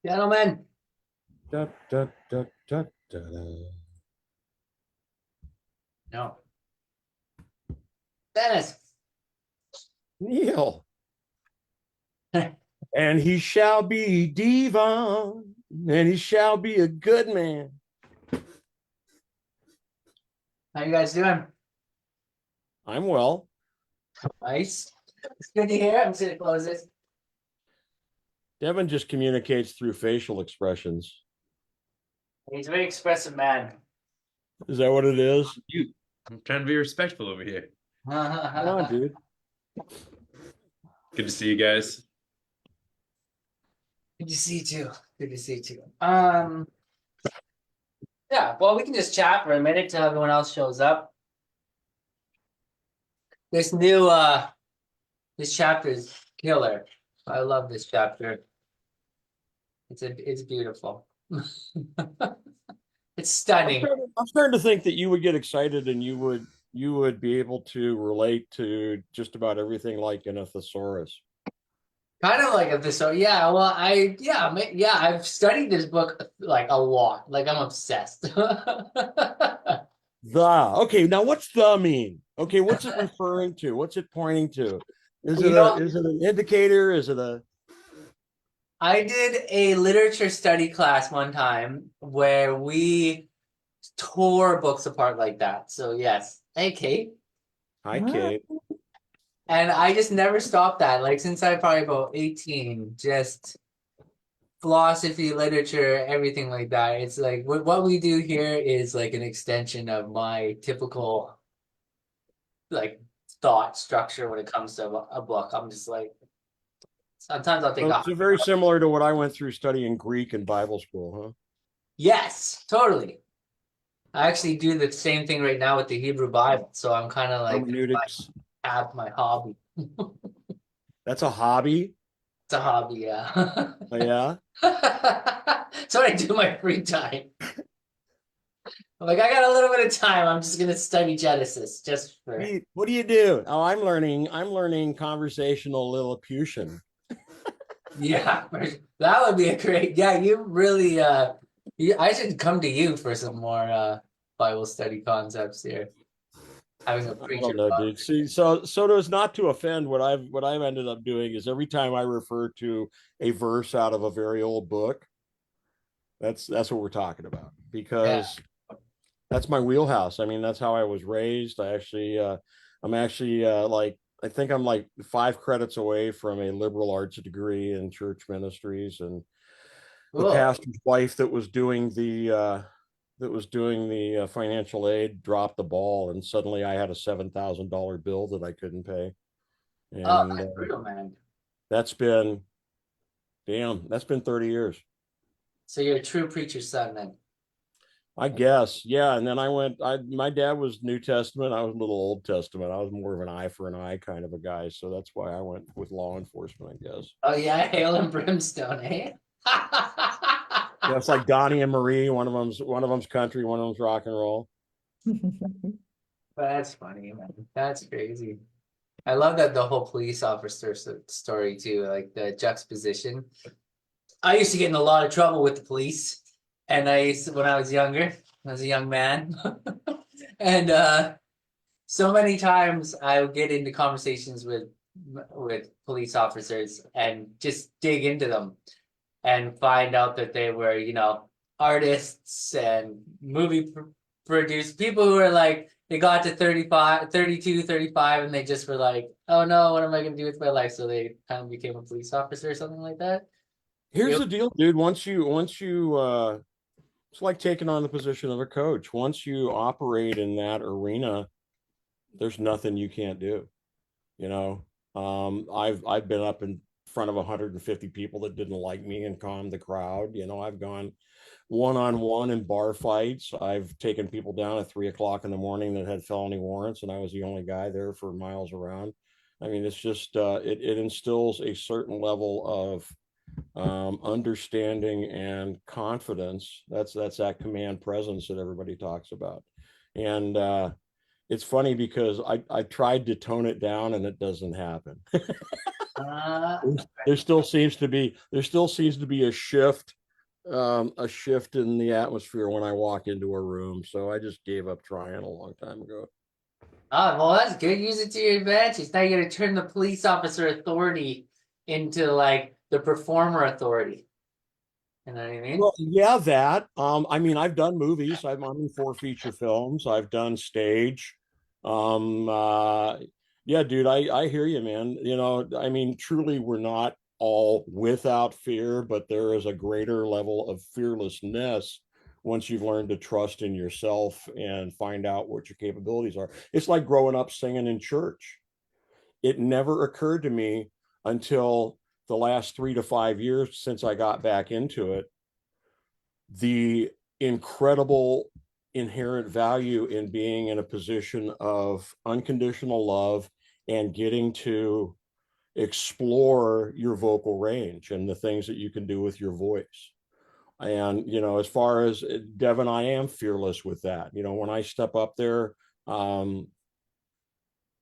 Gentlemen. Da, da, da, da, da, da. No. Dennis. Neil. And he shall be Devon, and he shall be a good man. How you guys doing? I'm well. Nice. It's good to hear. I'm just gonna close this. Devin just communicates through facial expressions. He's a very expressive man. Is that what it is? I'm trying to be respectful over here. Come on, dude. Good to see you guys. Good to see you too. Good to see you too. Yeah, well, we can just chat for a minute till everyone else shows up. This new this chapter is killer. I love this chapter. It's beautiful. It's stunning. I'm starting to think that you would get excited and you would be able to relate to just about everything like in a thesaurus. Kind of like a thesaurus. Yeah, well, I've studied this book like a lot. Like I'm obsessed. Okay, now what's the mean? Okay, what's it referring to? What's it pointing to? Is it an indicator? Is it a I did a literature study class one time where we tore books apart like that. So yes. Hey, Kate. Hi, Kate. And I just never stopped that. Like since I probably about 18, just philosophy, literature, everything like that. It's like what we do here is like an extension of my typical like thought structure when it comes to a book. I'm just like sometimes I'll take Well, it's very similar to what I went through studying Greek in Bible school, huh? Yes, totally. I actually do the same thing right now with the Hebrew Bible. So I'm kind of like Hermeneutics. have my hobby. That's a hobby. It's a hobby, yeah. Oh, yeah. So I do my free time. I'm like, I got a little bit of time. I'm just gonna study Genesis just for. What do you do? Oh, I'm learning conversational Lilliputian. Yeah, that would be a great. Yeah, you really. I should come to you for some more Bible study concepts here. Having a preacher. I don't know, dude. See, so as not to offend, what I've ended up doing is every time I refer to a verse out of a very old book, that's what we're talking about, because that's my wheelhouse. I mean, that's how I was raised. I'm actually like, I think I'm like 5 credits away from a liberal arts degree in church ministries, and the pastor's wife that was doing the financial aid dropped the ball, and suddenly I had a $7,000 bill that I couldn't pay. And that's brutal, man. That's been 30 years. So you're a true preacher's son then. I guess, yeah. And then my dad was New Testament. I was a little Old Testament. I was more of an eye for an eye kind of a guy. So that's why I went with law enforcement, I guess. Oh yeah, hail and brimstone, eh? Yeah, it's like Donnie and Marie. One of them's country, one of them's rock and roll. That's funny, man. That's crazy. I love that the whole police officer story too, like the juxtaposition. I used to get in a lot of trouble with the police, and when I was younger, I was a young man, and so many times I would get into conversations with police officers and just dig into them and find out that they were, artists and movie produced people who were like, they got to 35, 32, 35, and they just were like, oh no, what am I going to do with my life? So they kind of became a police officer or something like that. Here's the deal, dude. Once you it's like taking on the position of a coach. Once you operate in that arena, there's nothing you can't do. I've been up in front of 150 people that didn't like me and calmed the crowd. I've gone one-on-one in bar fights. I've taken people down at 3:00 in the morning that had felony warrants, and I was the only guy there for miles around. I mean, it's just it instills a certain level of understanding and confidence. That's that command presence that everybody talks about. And it's funny because I tried to tone it down and it doesn't happen. There still seems to be a shift a shift in the atmosphere when I walk into a room. So I just gave up trying a long time ago. Oh, well, that's good. Use it to your advantage. Now you're gonna turn the police officer authority into like the performer authority. You know what I mean? Well, yeah, that. I mean, I've done movies. I'm in 4 feature films. I've done stage. Um, uh, yeah, dude, I hear you, man. You know, I mean, truly, we're not all without fear, but there is a greater level of fearlessness once you've learned to trust in yourself and find out what your capabilities are. It's like growing up singing in church. It never occurred to me until the last 3 to 5 years since I got back into it, the incredible inherent value in being in a position of unconditional love and getting to explore your vocal range and the things that you can do with your voice. And, you know, as far as Devin, I am fearless with that. You know, when I step up there, um,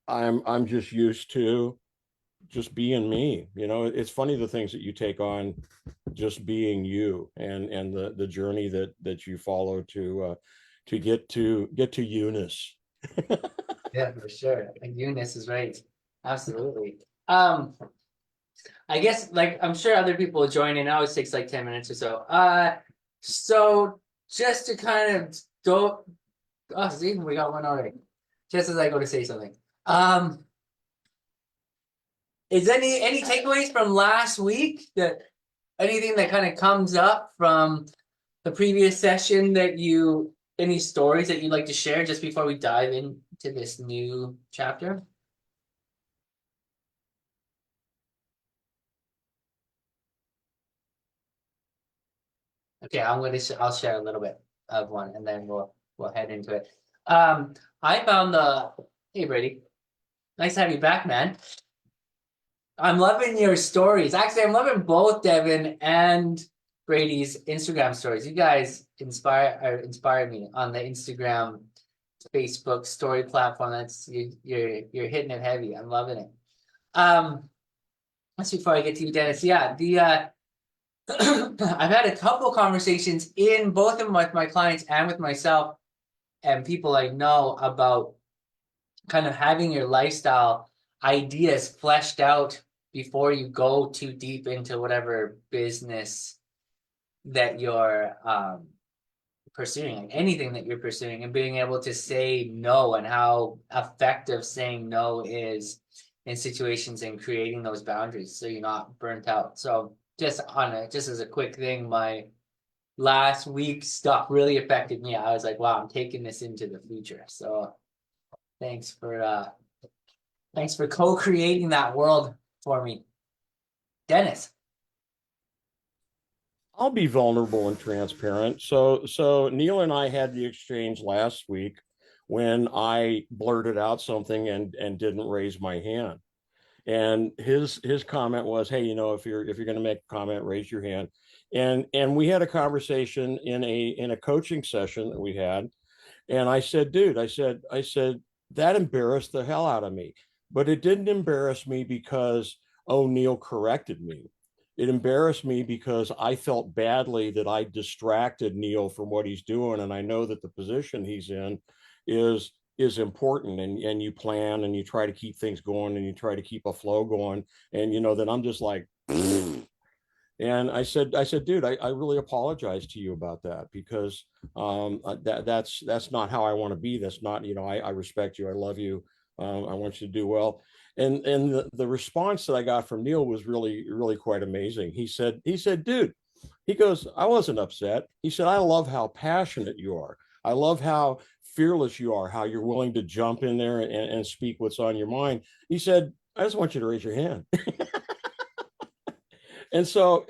I'm just used to just being me. You know, it's funny the things that you take on just being you, and the journey that you follow to get to Eunice. Yeah, for sure. And Eunice is right. Absolutely. Um, I guess like I'm sure other people will join in. It always takes like 10 minutes or so. So just to kind of go, oh, see, we got one already. Just as I go to say something. Um, is any takeaways from last week, that anything that kind of comes up from the previous session, that you, any stories that you'd like to share just before we dive into this new chapter? Okay, I'll share a little bit of one, and then we'll head into it. I found the Hey Brady, nice to have you back, man. I'm loving your stories. Actually, I'm loving both Devin and Brady's Instagram stories. You guys inspire me on the Instagram, Facebook story platform. That's you're hitting it heavy. I'm loving it. That's before I get to you, Dennis. Yeah, the I've had a couple conversations in both of them with my clients and with myself and people I know about kind of having your lifestyle ideas fleshed out before you go too deep into whatever business that you're pursuing, like anything that you're pursuing, and being able to say no, and how effective saying no is in situations and creating those boundaries so you're not burnt out. So just as a quick thing, my last week's stuff really affected me. I was like, wow, I'm taking this into the future. So thanks for co-creating that world for me, Dennis. I'll be vulnerable and transparent. So Neil and I had the exchange last week when I blurted out something and didn't raise my hand. And his comment was, "Hey, you know, if you're going to make a comment, raise your hand." And we had a conversation in a coaching session that we had. And I said, "Dude, I said that embarrassed the hell out of me, but it didn't embarrass me because O'Neill corrected me. It embarrassed me because I felt badly that I distracted Neil from what he's doing, and I know that the position he's in is important, and you plan and you try to keep things going and you try to keep a flow going, and you know that I'm just like." And I said, dude, I really apologize to you about that, because that's not how I want to be. That's not, you know, I respect you. I love you. I want you to do well. And the response that I got from Neil was really, really quite amazing. He said, dude, he goes, I wasn't upset. He said, I love how passionate you are. I love how fearless you are, how you're willing to jump in there and speak what's on your mind. He said, I just want you to raise your hand. And so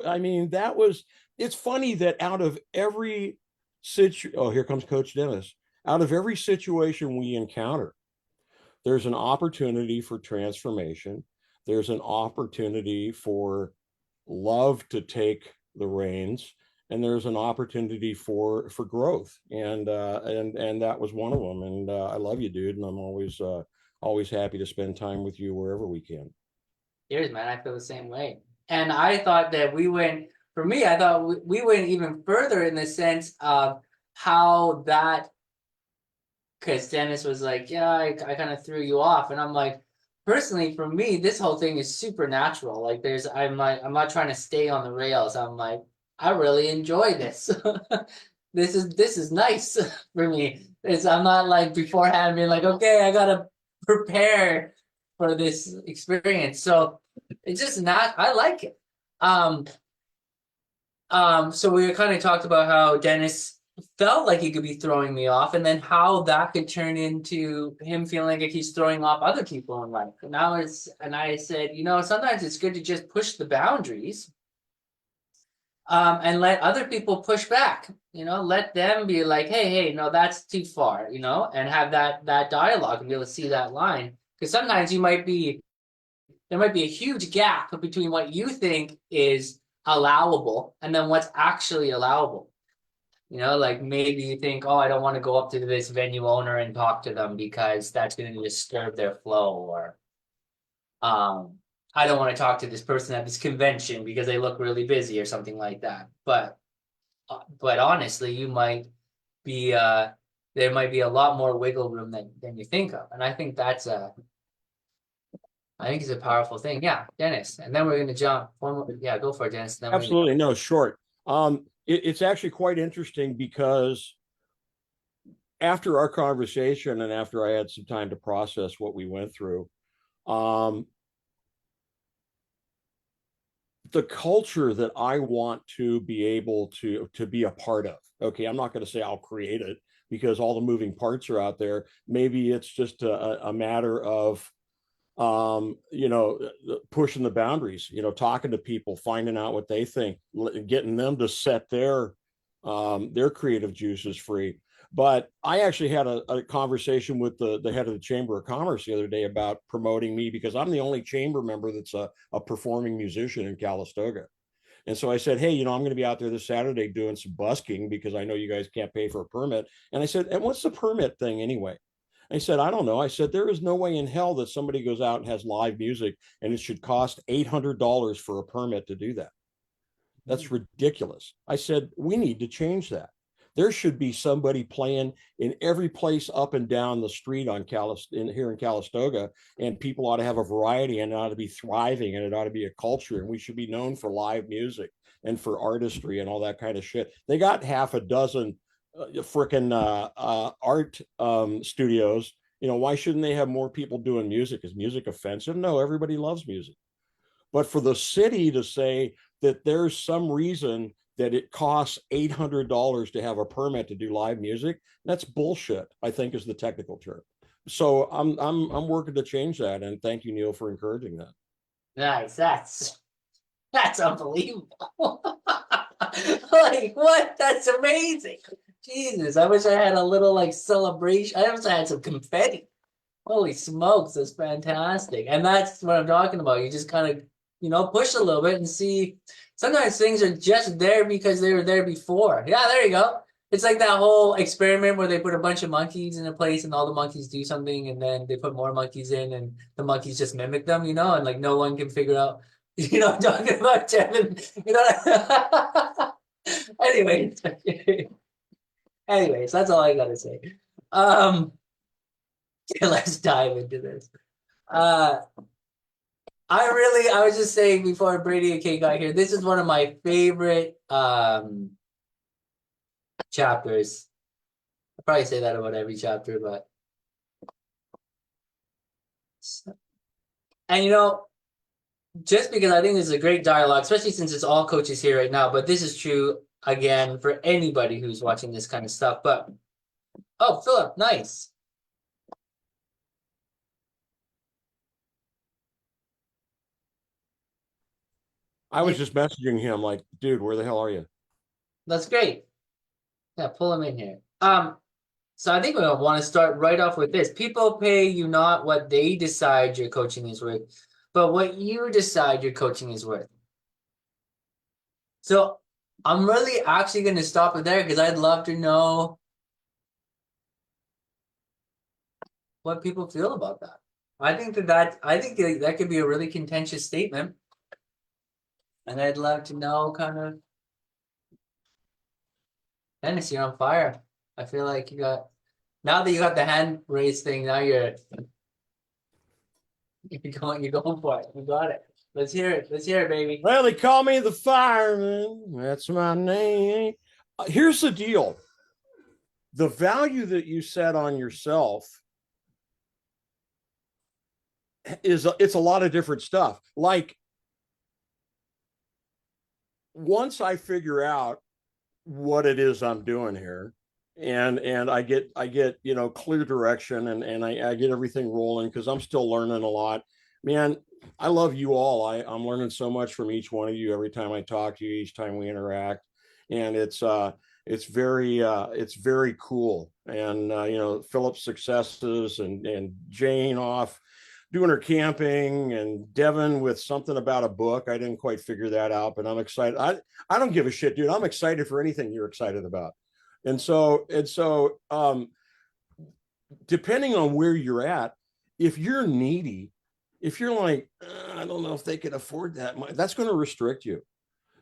I mean, that was, it's funny that out of every oh, here comes Coach Dennis. Out of every situation we encounter, there's an opportunity for transformation. There's an opportunity for love to take the reins, and there's an opportunity for growth. And that was one of them. And I love you, dude, and I'm always happy to spend time with you wherever we can. Cheers, man. I feel the same way. And I thought that we went for me, I thought we went even further in the sense of how that, because Dennis was like, yeah, I kind of threw you off. And I'm like, personally, for me, this whole thing is supernatural. Like I'm not trying to stay on the rails. I'm like, I really enjoy this. This is nice for me. I'm not like beforehand being like, okay, I gotta prepare for this experience. So it's just not, I like it. So we kind of talked about how Dennis felt like he could be throwing me off, and then how that could turn into him feeling like he's throwing off other people in life. And I said, sometimes it's good to just push the boundaries, and let other people push back. Let them be like, hey, no, that's too far, and have that dialogue and be able to see that line. Because sometimes there might be a huge gap between what you think is allowable and then what's actually allowable. Like maybe you think, oh, I don't want to go up to this venue owner and talk to them because that's going to disturb their flow, or I don't want to talk to this person at this convention because they look really busy or something like that. But honestly, you might be there might be a lot more wiggle room than you think of, and I think it's a powerful thing. Yeah, Dennis. And then we're going to jump. Yeah, go for it, Dennis. Then Absolutely. No, short. It's actually quite interesting because after our conversation and after I had some time to process what we went through, the culture that I want to be able to be a part of. Okay, I'm not going to say I'll create it because all the moving parts are out there. Maybe it's just a matter of pushing the boundaries, talking to people, finding out what they think, getting them to set their creative juices free. But I actually had a conversation with the head of the Chamber of Commerce the other day about promoting me because I'm the only chamber member that's a performing musician in Calistoga. And so I said, hey, I'm going to be out there this Saturday doing some busking because I know you guys can't pay for a permit. And I said, and what's the permit thing anyway? I said, I don't know. I said, there is no way in hell that somebody goes out and has live music and it should cost $800 for a permit to do that. That's ridiculous. I said, we need to change that. There should be somebody playing in every place up and down the street here in Calistoga, and people ought to have a variety and it ought to be thriving and it ought to be a culture, and we should be known for live music and for artistry and all that kind of shit. They got half a dozen freaking art studios. Why shouldn't they have more people doing music? Is music offensive? No, everybody loves music. But for the city to say that there's some reason that it costs $800 to have a permit to do live music, that's bullshit, I think is the technical term. So I'm working to change that, and thank you, Neil, for encouraging that. Nice. That's unbelievable. Like, what? That's amazing. Jesus, I wish I had a little like celebration. I wish I had some confetti. Holy smokes, that's fantastic. And that's what I'm talking about. You just kind of, push a little bit and see. Sometimes things are just there because they were there before. Yeah, there you go. It's like that whole experiment where they put a bunch of monkeys in a place and all the monkeys do something, and then they put more monkeys in and the monkeys just mimic them, and like no one can figure out, I'm talking about, Kevin, Anyways, that's all I gotta say. Let's dive into this. I was just saying before Brady and Kate got here, this is one of my favorite chapters. I probably say that about every chapter, but and just because I think this is a great dialogue, especially since it's all coaches here right now, but this is true again for anybody who's watching this kind of stuff. But oh, Philip, nice. I was just messaging him like, dude, where the hell are you? That's great. Yeah, pull him in here. So I think we want to start right off with this. People pay you not what they decide your coaching is worth, but what you decide your coaching is worth. So I'm really actually going to stop it there because I'd love to know what people feel about that. I think that could be a really contentious statement. And I'd love to know kind of, Dennis, you're on fire. I feel like now that you got the hand raised thing, now you're going for it. You got it. Let's hear it. Let's hear it, baby. Well, they call me the fireman. That's my name. Here's the deal. The value that you set on yourself it's a lot of different stuff. Like once I figure out what it is I'm doing here, and I get clear direction, and I get everything rolling because I'm still learning a lot. Man, I love you all. I'm learning so much from each one of you every time I talk to you, each time we interact, and it's very cool. And Philip's successes, and Jane off doing her camping, and Devin with something about a book. I didn't quite figure that out, but I'm excited. I don't give a shit, dude. I'm excited for anything you're excited about. And so depending on where you're at, if you're needy, if you're like, I don't know if they could afford that, that's going to restrict you.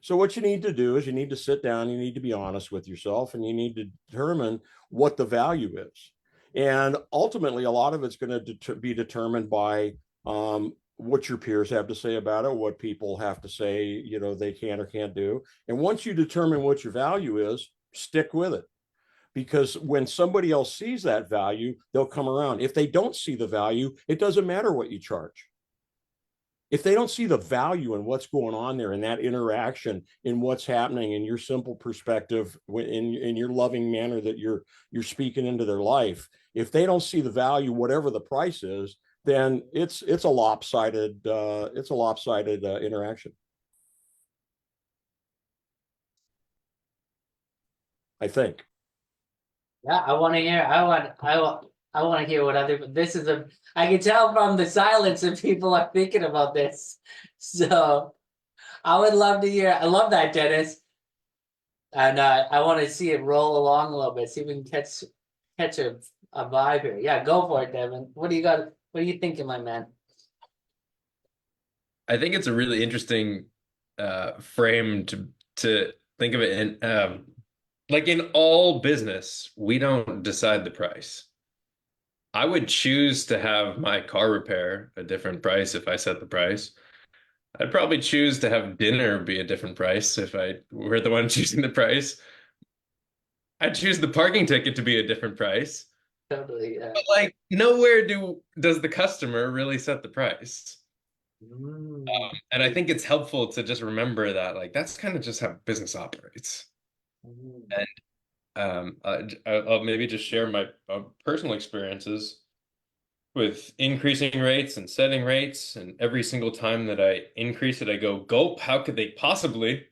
So what you need to do is you need to sit down, you need to be honest with yourself, and you need to determine what the value is. And ultimately, a lot of it's going to be determined by what your peers have to say about it, what people have to say, they can or can't do. And once you determine what your value is, stick with it. Because when somebody else sees that value, they'll come around. If they don't see the value, it doesn't matter what you charge. If they don't see the value in what's going on there, in that interaction, in what's happening, in your simple perspective, in your loving manner that you're speaking into their life, if they don't see the value, whatever the price is, then it's a lopsided interaction. I think. Yeah, I want to hear. I want to hear what other. This is I can tell from the silence if people are thinking about this. So I would love to hear. I love that, Dennis, and I want to see it roll along a little bit. See if we can catch a vibe here. Yeah, go for it, Devin. What do you got? What are you thinking, my man? I think it's a really interesting frame to think of it in. Like in all business, we don't decide the price. I would choose to have my car repair a different price if I set the price. I'd probably choose to have dinner be a different price if I were the one choosing the price. I'd choose the parking ticket to be a different price. Totally. Yeah. But like nowhere does the customer really set the price. Mm. And I think it's helpful to just remember that like that's kind of just how business operates. Mm. And I'll maybe just share my personal experiences with increasing rates and setting rates. And every single time that I increase it, I go, gulp, how could they possibly?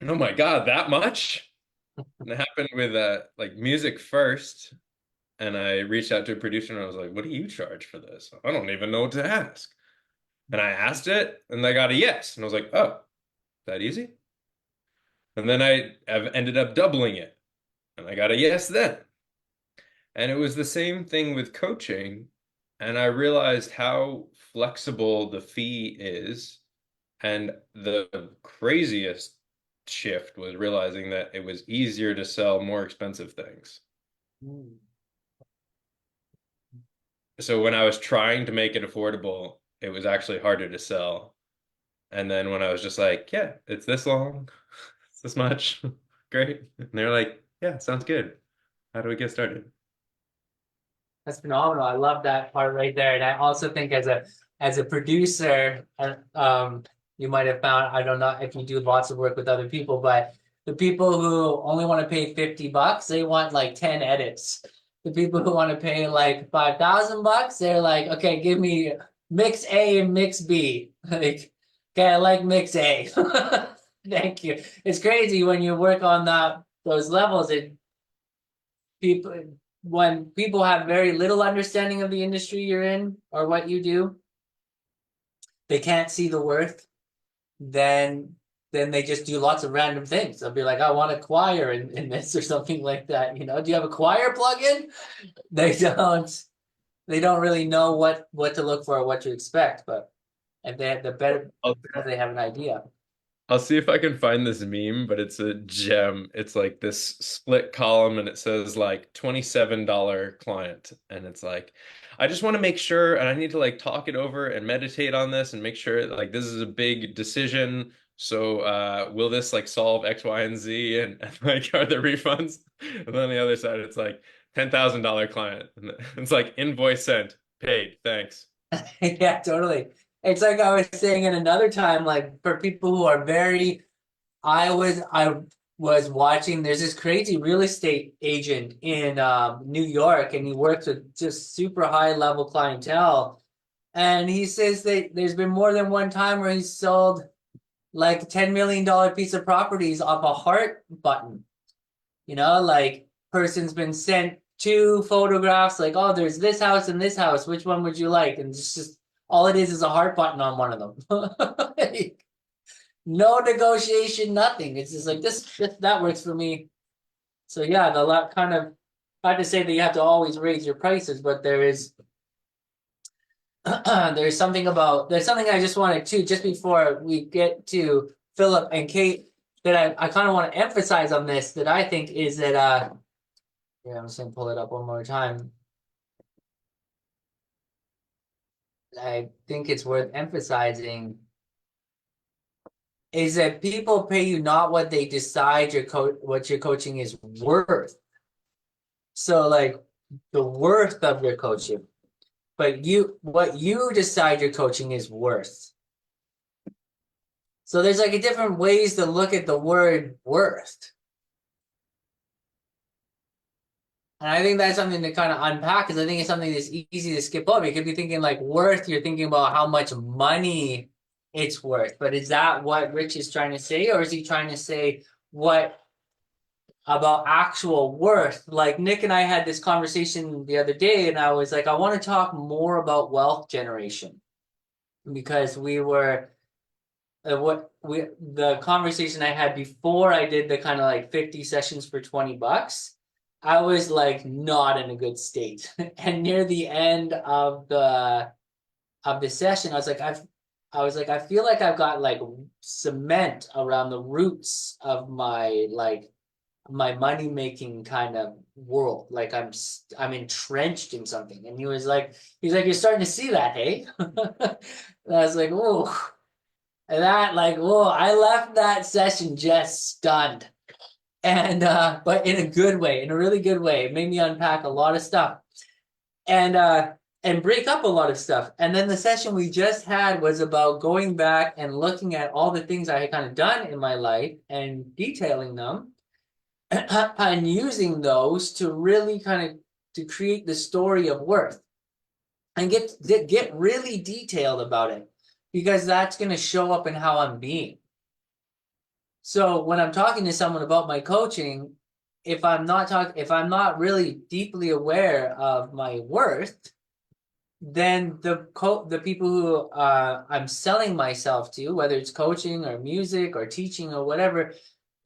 And oh my God, that much? And it happened with like music first. And I reached out to a producer and I was like, what do you charge for this? I don't even know what to ask. And I asked it and I got a yes. And I was like, oh, that easy? And then have ended up doubling it. And I got a yes then. And it was the same thing with coaching. And I realized how flexible the fee is. And the craziest shift was realizing that it was easier to sell more expensive things. Mm. So when I was trying to make it affordable, it was actually harder to sell. And then when I was just like, yeah, it's this long, it's this much, great. And they're like, yeah, sounds good. How do we get started? That's phenomenal. I love that part right there. And I also think as a producer, you might have found, I don't know if you do lots of work with other people, but the people who only want to pay $50, they want like 10 edits. The people who want to pay like $5,000, they're like, okay, give me mix A and mix B. Like, okay, I like mix A. Thank you. It's crazy when you work on those levels. People when people have very little understanding of the industry you're in or what you do, they can't see the worth, then they just do lots of random things. They'll be like, I want a choir in this or something like that. Do you have a choir plugin? They don't really know what to look for or what to expect. But And they the better I'll, because they have an idea. I'll see if I can find this meme, but it's a gem. It's like this split column and it says like $27 client. And it's like, I just want to make sure and I need to like talk it over and meditate on this and make sure that, like this is a big decision. So will this like solve X, Y, and Z? And like are there refunds? And then on the other side, it's like $10,000 client. And it's like invoice sent, paid, thanks. Yeah, totally. It's like I was saying in another time, like for people who are very, I was watching, there's this crazy real estate agent in New York, and he works with just super high level clientele. And he says that there's been more than one time where he's sold like $10 million piece of properties off a heart button. You know, like person's been sent two photographs, like, oh, there's this house and this house. Which one would you like? And it's just all it is a heart button on one of them. Like, no negotiation, nothing. It's just like this that works for me. So yeah, the lot kind of not to say that you have to always raise your prices, but there is there's something I just wanted to just before we get to Philip and Kate that I kind of want to emphasize on this that I think is that yeah, I'm just gonna pull it up one more time. I think it's worth emphasizing is that people pay you not what they decide what your coaching is worth. So like the worth of your coaching, but what you decide your coaching is worth. So there's like a different ways to look at the word worth. And I think that's something to kind of unpack because I think it's something that's easy to skip over. You could be thinking like worth, you're thinking about how much money it's worth. But is that what Rich is trying to say? Or is he trying to say what about actual worth? Like Nick and I had this conversation the other day, and I was like, I want to talk more about wealth generation because we were the conversation I had before I did the kind of like 50 sessions for $20, I was like not in a good state. And near the end of the session, I feel like I've got like cement around the roots of my my money making kind of world. Like I'm entrenched in something. And he's like, you're starting to see that, hey? And I was like, oh. And that like, whoa, I left that session just stunned. And but in a good way, in a really good way. It made me unpack a lot of stuff and break up a lot of stuff. And then the session we just had was about going back and looking at all the things I had kind of done in my life and detailing them and using those to really kind of to create the story of worth and get really detailed about it because that's going to show up in how I'm being. So when I'm talking to someone about my coaching, if I'm not really deeply aware of my worth, then the people who I'm selling myself to, whether it's coaching or music or teaching or whatever,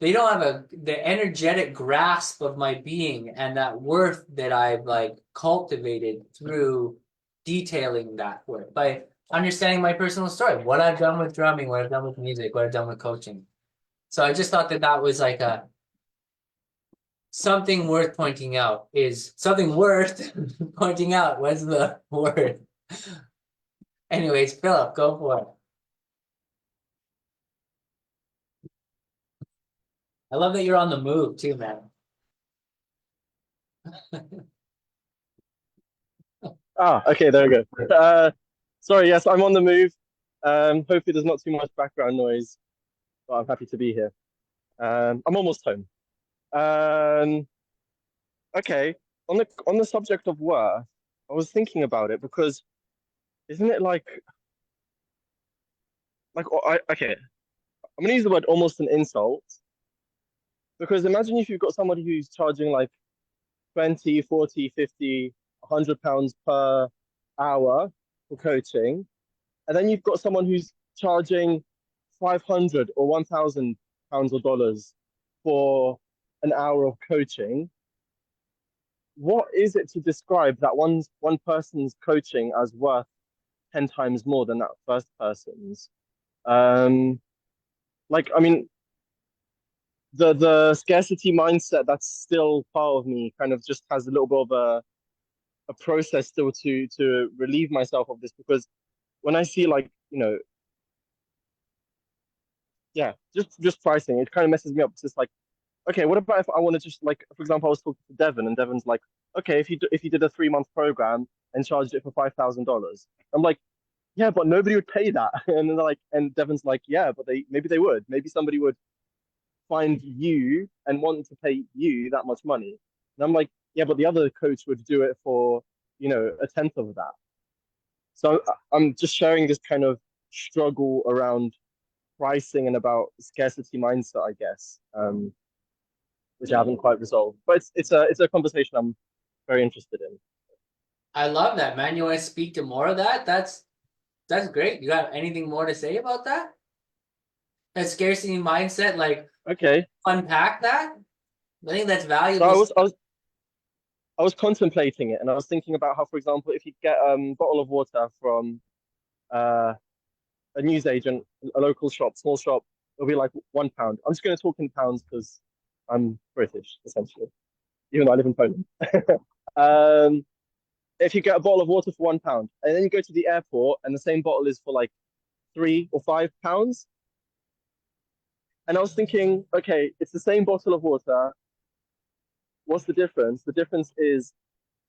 they don't have the energetic grasp of my being and that worth that I've like cultivated through detailing that worth by understanding my personal story, what I've done with drumming, what I've done with music, what I've done with coaching. So I just thought that was like something worth pointing out is something worth pointing out was the word. Anyways, Philip, go for it. I love that you're on the move too, man. Okay, there we go. Sorry, yes, I'm on the move. Hopefully there's not too much background noise, but I'm happy to be here. I'm almost home. Okay, on the subject of worth, I was thinking about it because isn't it okay, I'm gonna use the word almost an insult because imagine if you've got somebody who's charging like 20, 40, 50, £100 per hour for coaching, and then you've got someone who's charging 500 or £1,000 or dollars for an hour of coaching. What is it to describe that one person's coaching as worth 10 times more than that first person's. Like, I mean, the scarcity mindset that's still part of me kind of just has a little bit of a process still to relieve myself of this, because when I see, like, yeah, just pricing, it kind of messes me up. It's just like, okay, what about if I want to just, like, for example, I was talking to Devon, and Devon's like, okay, if you did a 3-month program and charged it for $5,000, I'm like, yeah, but nobody would pay that. And then they're like, and Devon's like, yeah, but maybe they would. Maybe somebody would find you and want to pay you that much money. And I'm like, yeah, but the other coach would do it for, a tenth of that. So I'm just sharing this kind of struggle around pricing and about scarcity mindset, I guess, which I haven't quite resolved. But it's a conversation I'm very interested in. I love that, man. You want to speak to more of that? That's great. You got anything more to say about that? That scarcity mindset, like Okay. unpack that. I think that's So valuable. I was contemplating it, and I was thinking about how, for example, if you get a bottle of water from uh, a newsagent, a local shop, small shop, it'll be like £1. I'm just going to talk in pounds because I'm British, essentially, even though I live in Poland. um, if you get a bottle of water for £1, and then you go to the airport, and the same bottle is for like £3 or £5, and I was thinking, okay, it's the same bottle of water. What's the difference? The difference is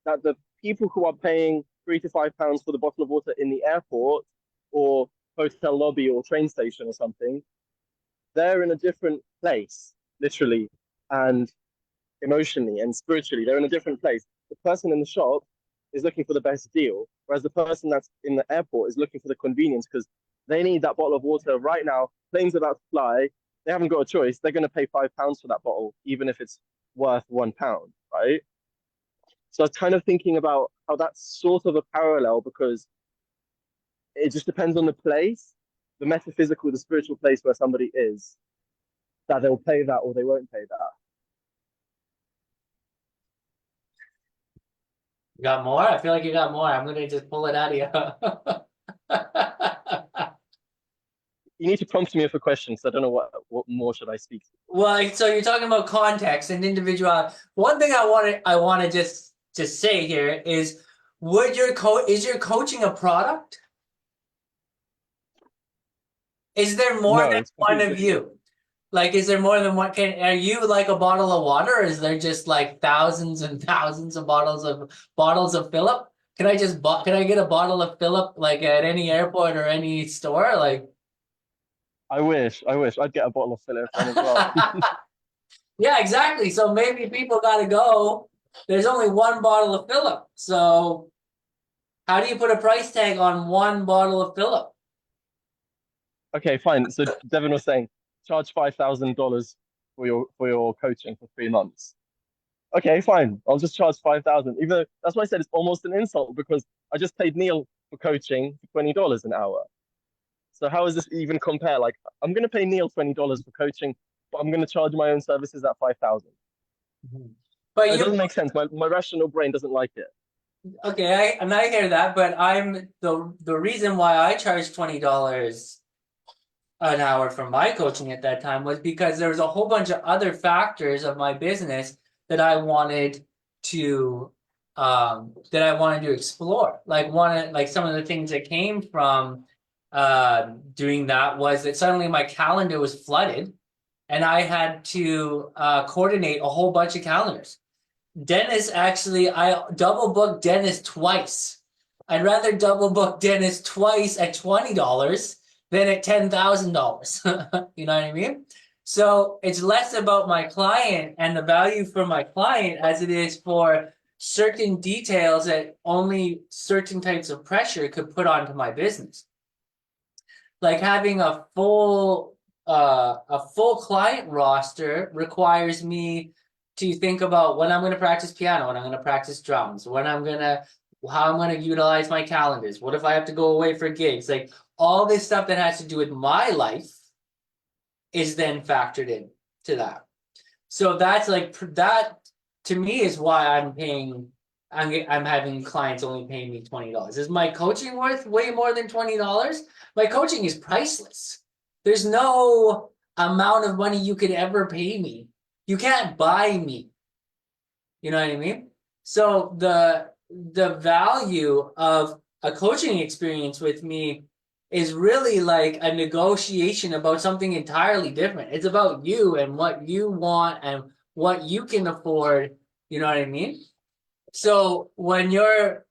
that the people who are paying £3 to £5 for the bottle of water in the airport or hotel lobby or train station or something, they're in a different place, literally, and emotionally and spiritually. They're in a different place. The person in the shop is looking for the best deal, whereas the person that's in the airport is looking for the convenience because they need that bottle of water right now. Plane's about to fly. They haven't got a choice. They're going to pay £5 for that bottle, even if it's worth £1, right? So I was kind of thinking about how that's sort of a parallel, because it just depends on the place, the metaphysical, the spiritual place where somebody is, that they'll pay that or they won't pay that. You got more? I feel like you got more. I'm gonna just pull it out of you. You need to prompt me with a question, because I don't know what more should I speak to. Well, so you're talking about context and individuality. One thing I want to just say here is, is your coaching a product? Is there more No, than it's one completely of different. you? Like, is there more than one? Are you like a bottle of water, or is there just like thousands and thousands of bottles of Philip? Can I get a bottle of Philip like at any airport or any store? Like, I wish I'd get a bottle of Philip then as well. yeah, exactly. So maybe people got to go. There's only one bottle of Philip. So how do you put a price tag on one bottle of Philip? Okay, fine. So Devin was saying charge $5,000 for your coaching for 3 months. Okay, fine. I'll just charge 5,000. Even though that's why I said it's almost an insult, because I just paid Neil for coaching for $20 an hour. So how does this even compare? Like, I'm gonna pay Neil $20 for coaching, but I'm gonna charge my own services at 5,000. But It you doesn't make sense. My rational brain doesn't like it. okay, I hear that, but I'm the reason why I charged $20 an hour for my coaching at that time was because there was a whole bunch of other factors of my business that I wanted to explore. Like some of the things that came from doing that was that suddenly my calendar was flooded and I had to coordinate a whole bunch of calendars. Dennis, actually, I double booked Dennis twice. I'd rather double book Dennis twice at $20 than at $10,000. You know what I mean? So it's less about my client and the value for my client as it is for certain details that only certain types of pressure could put onto my business. Like having a full client roster requires me to think about when I'm going to practice piano, when I'm going to practice drums, how I'm going to utilize my calendars. What if I have to go away for gigs? Like all this stuff that has to do with my life is then factored in to that. So that's like that to me is why I'm paying I'm having clients only paying me $20. Is my coaching worth way more than $20? My coaching is priceless. There's no amount of money you could ever pay me. You can't buy me. You know what I mean? So the value of a coaching experience with me is really like a negotiation about something entirely different. It's about you and what you want and what you can afford. You know what I mean? So when you're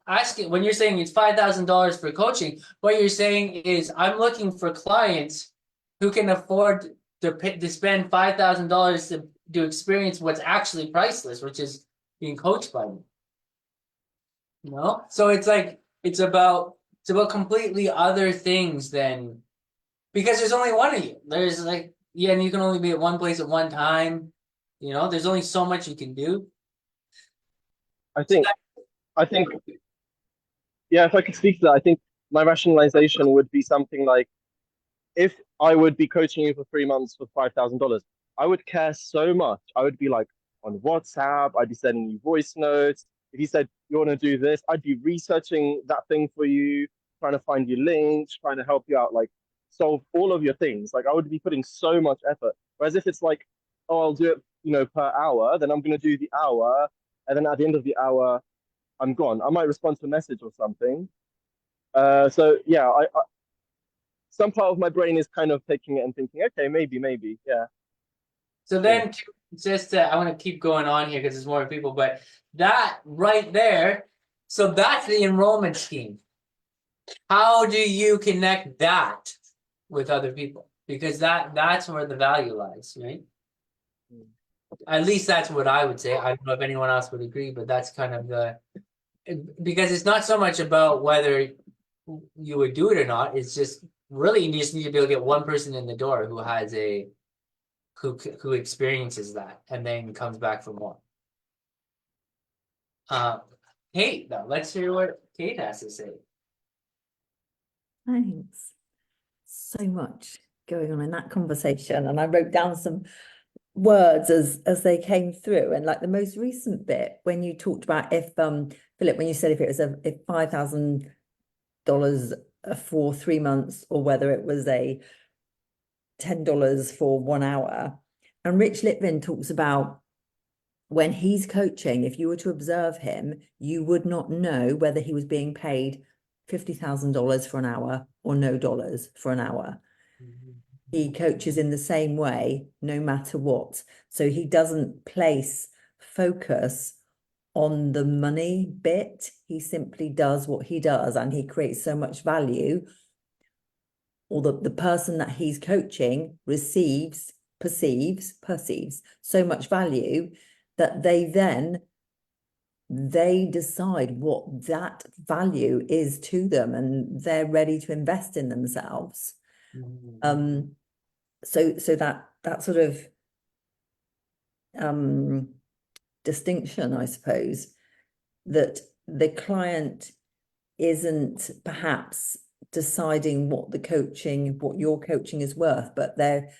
asking, when you're saying it's $5,000 for coaching, what you're saying is I'm looking for clients who can afford to spend $5,000 to experience what's actually priceless, which is being coached by me. You know, so it's like it's about completely other things than, because there's only one of you. There's like, yeah, and you can only be at one place at one time. You know, there's only so much you can do. I think, I think, yeah, if I could speak to that, I think my rationalization would be something like, if I would be coaching you for 3 months for $5,000, I would care so much. I would be like on WhatsApp, I'd be sending you voice notes. If you said you want to do this, I'd be researching that thing for you, trying to find you links, trying to help you out, like solve all of your things. Like I would be putting so much effort. Whereas if it's like, oh, I'll do it, per hour, then I'm going to do the hour. And then at the end of the hour, I'm gone. I might respond to a message or something. So yeah, I some part of my brain is kind of taking it and thinking, okay, maybe, yeah. So then, just I want to keep going on here because there's more people, but that right there, so that's the enrollment scheme. How do you connect that with other people? Because that's where the value lies, right? At least that's what I would say. I don't know if anyone else would agree, but that's kind of because it's not so much about whether you would do it or not. It's just really you just need to be able to get one person in the door who has who experiences that and then comes back for more. Kate, though, let's hear what Kate has to say. Thanks. So much going on in that conversation, and I wrote down some words as they came through. And like the most recent bit, when you talked about if Philip, when you said if it was if $5,000 for 3 months, or whether it was a $10 for 1 hour. And Rich Litvin talks about when he's coaching, if you were to observe him, you would not know whether he was being paid $50,000 for an hour or no dollars for an hour. He coaches in the same way, no matter what. So he doesn't place focus on the money bit. He simply does what he does, and he creates so much value, or the person that he's coaching perceives so much value that they decide what that value is to them, and they're ready to invest in themselves. So that sort of distinction, I suppose, that the client isn't perhaps deciding what your coaching is worth, but they're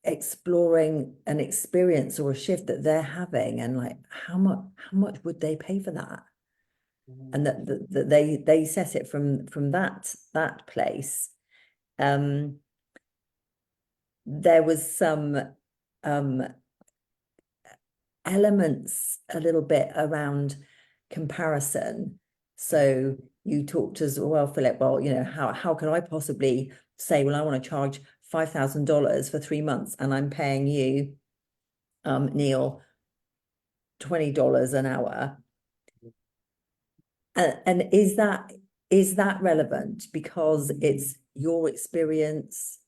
exploring an experience or a shift that they're having, and like how much would they pay for that? And that they set it from that place. There was some elements a little bit around comparison. So you talked as well, Philip, well, how could I possibly say, well, I want to charge $5,000 for 3 months and I'm paying you, Neil, $20 an hour. And is that relevant? Because it's your experience,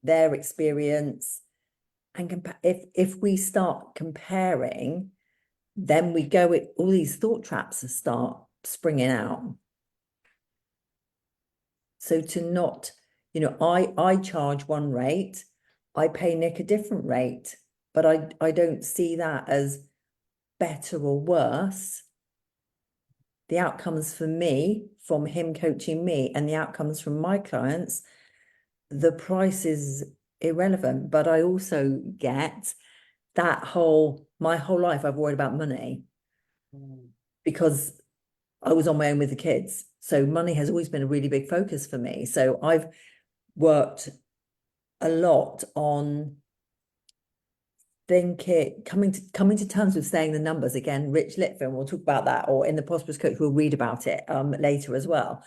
their experience, and if we start comparing, then we go with all these thought traps start springing out. So to not, I charge one rate, I pay Nick a different rate, but I don't see that as better or worse. The outcomes for me from him coaching me and the outcomes from my clients, the price is irrelevant. But I also get my whole life I've worried about money because I was on my own with the kids. So money has always been a really big focus for me. So I've worked a lot on coming to terms with saying the numbers. Again, Rich Litvin, we'll talk about that, or in the Prosperous Coach, we'll read about it later as well.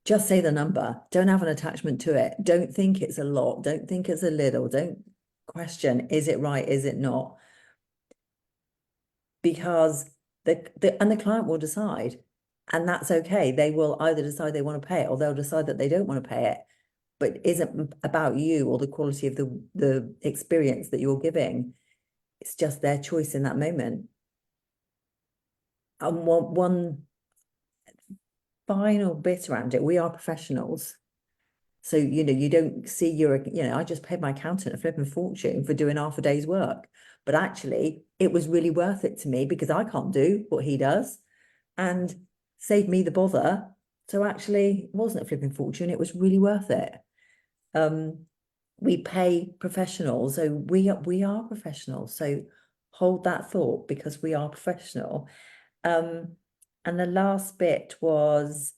Just say the number. Don't have an attachment to it. Don't think it's a lot. Don't think it's a little. Don't question, is it right? Is it not? Because the client will decide, and that's okay. They will either decide they want to pay it, or they'll decide that they don't want to pay it. But it isn't about you or the quality of the experience that you're giving. It's just their choice in that moment. And one final bit around it, we are professionals. So, you don't see I just paid my accountant a flipping fortune for doing half a day's work. But actually, it was really worth it to me because I can't do what he does and saved me the bother. So actually, it wasn't a flipping fortune. It was really worth it. We pay professionals, so we are professionals. So hold that thought, because we are professional. And the last bit was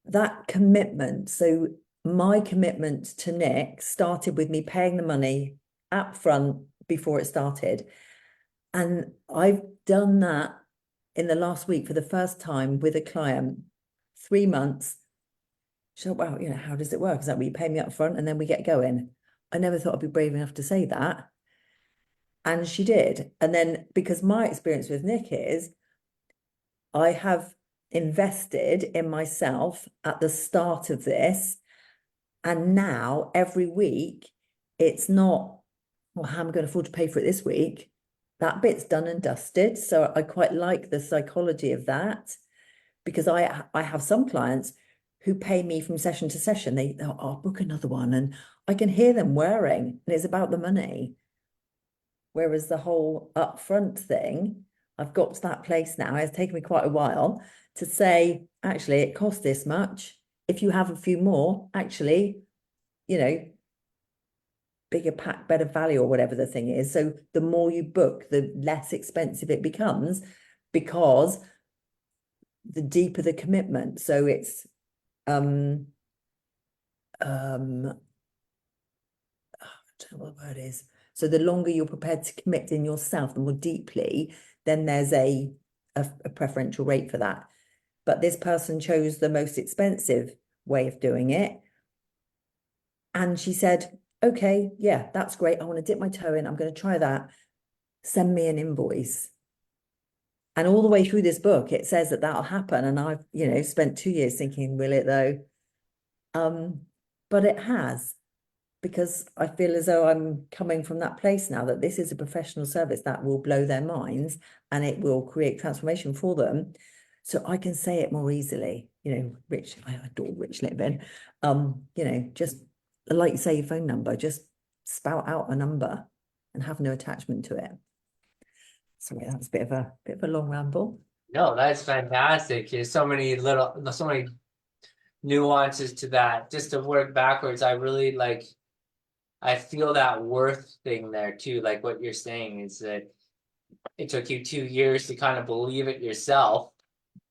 that commitment. So my commitment to Nick started with me paying the money up front before it started. And I've done that in the last week for the first time with a client, 3 months. So, well, how does it work? Is that where you pay me up front and then we get going? I never thought I'd be brave enough to say that. And she did. And then, because my experience with Nick is, I have invested in myself at the start of this. And now every week, it's not, well, how am I going to afford to pay for it this week? That bit's done and dusted. So I quite like the psychology of that, because I have some clients who pay me from session to session. I'll book another one, and I can hear them whirring, and it's about the money. Whereas the whole upfront thing, I've got to that place now. It's taken me quite a while to say, actually, it costs this much. If you have a few more, actually, bigger pack, better value, or whatever the thing is. So the more you book, the less expensive it becomes, because the deeper the commitment. So it's I don't know what the word is. So the longer you're prepared to commit in yourself, the more deeply, then there's a preferential rate for that. But this person chose the most expensive way of doing it. And she said, okay, yeah, that's great. I want to dip my toe in. I'm going to try that. Send me an invoice. And all the way through this book, it says that that'll happen. And I've, spent 2 years thinking, will it though? But it has, because I feel as though I'm coming from that place now, that this is a professional service that will blow their minds and it will create transformation for them. So I can say it more easily. Rich, I adore Rich Litvin. Just like you say, your phone number, just spout out a number and have no attachment to it. Sorry, that's a bit of a long ramble. No, that's fantastic. There's so many nuances to that. Just to work backwards, I really I feel that worth thing there too. Like what you're saying is that it took you 2 years to kind of believe it yourself,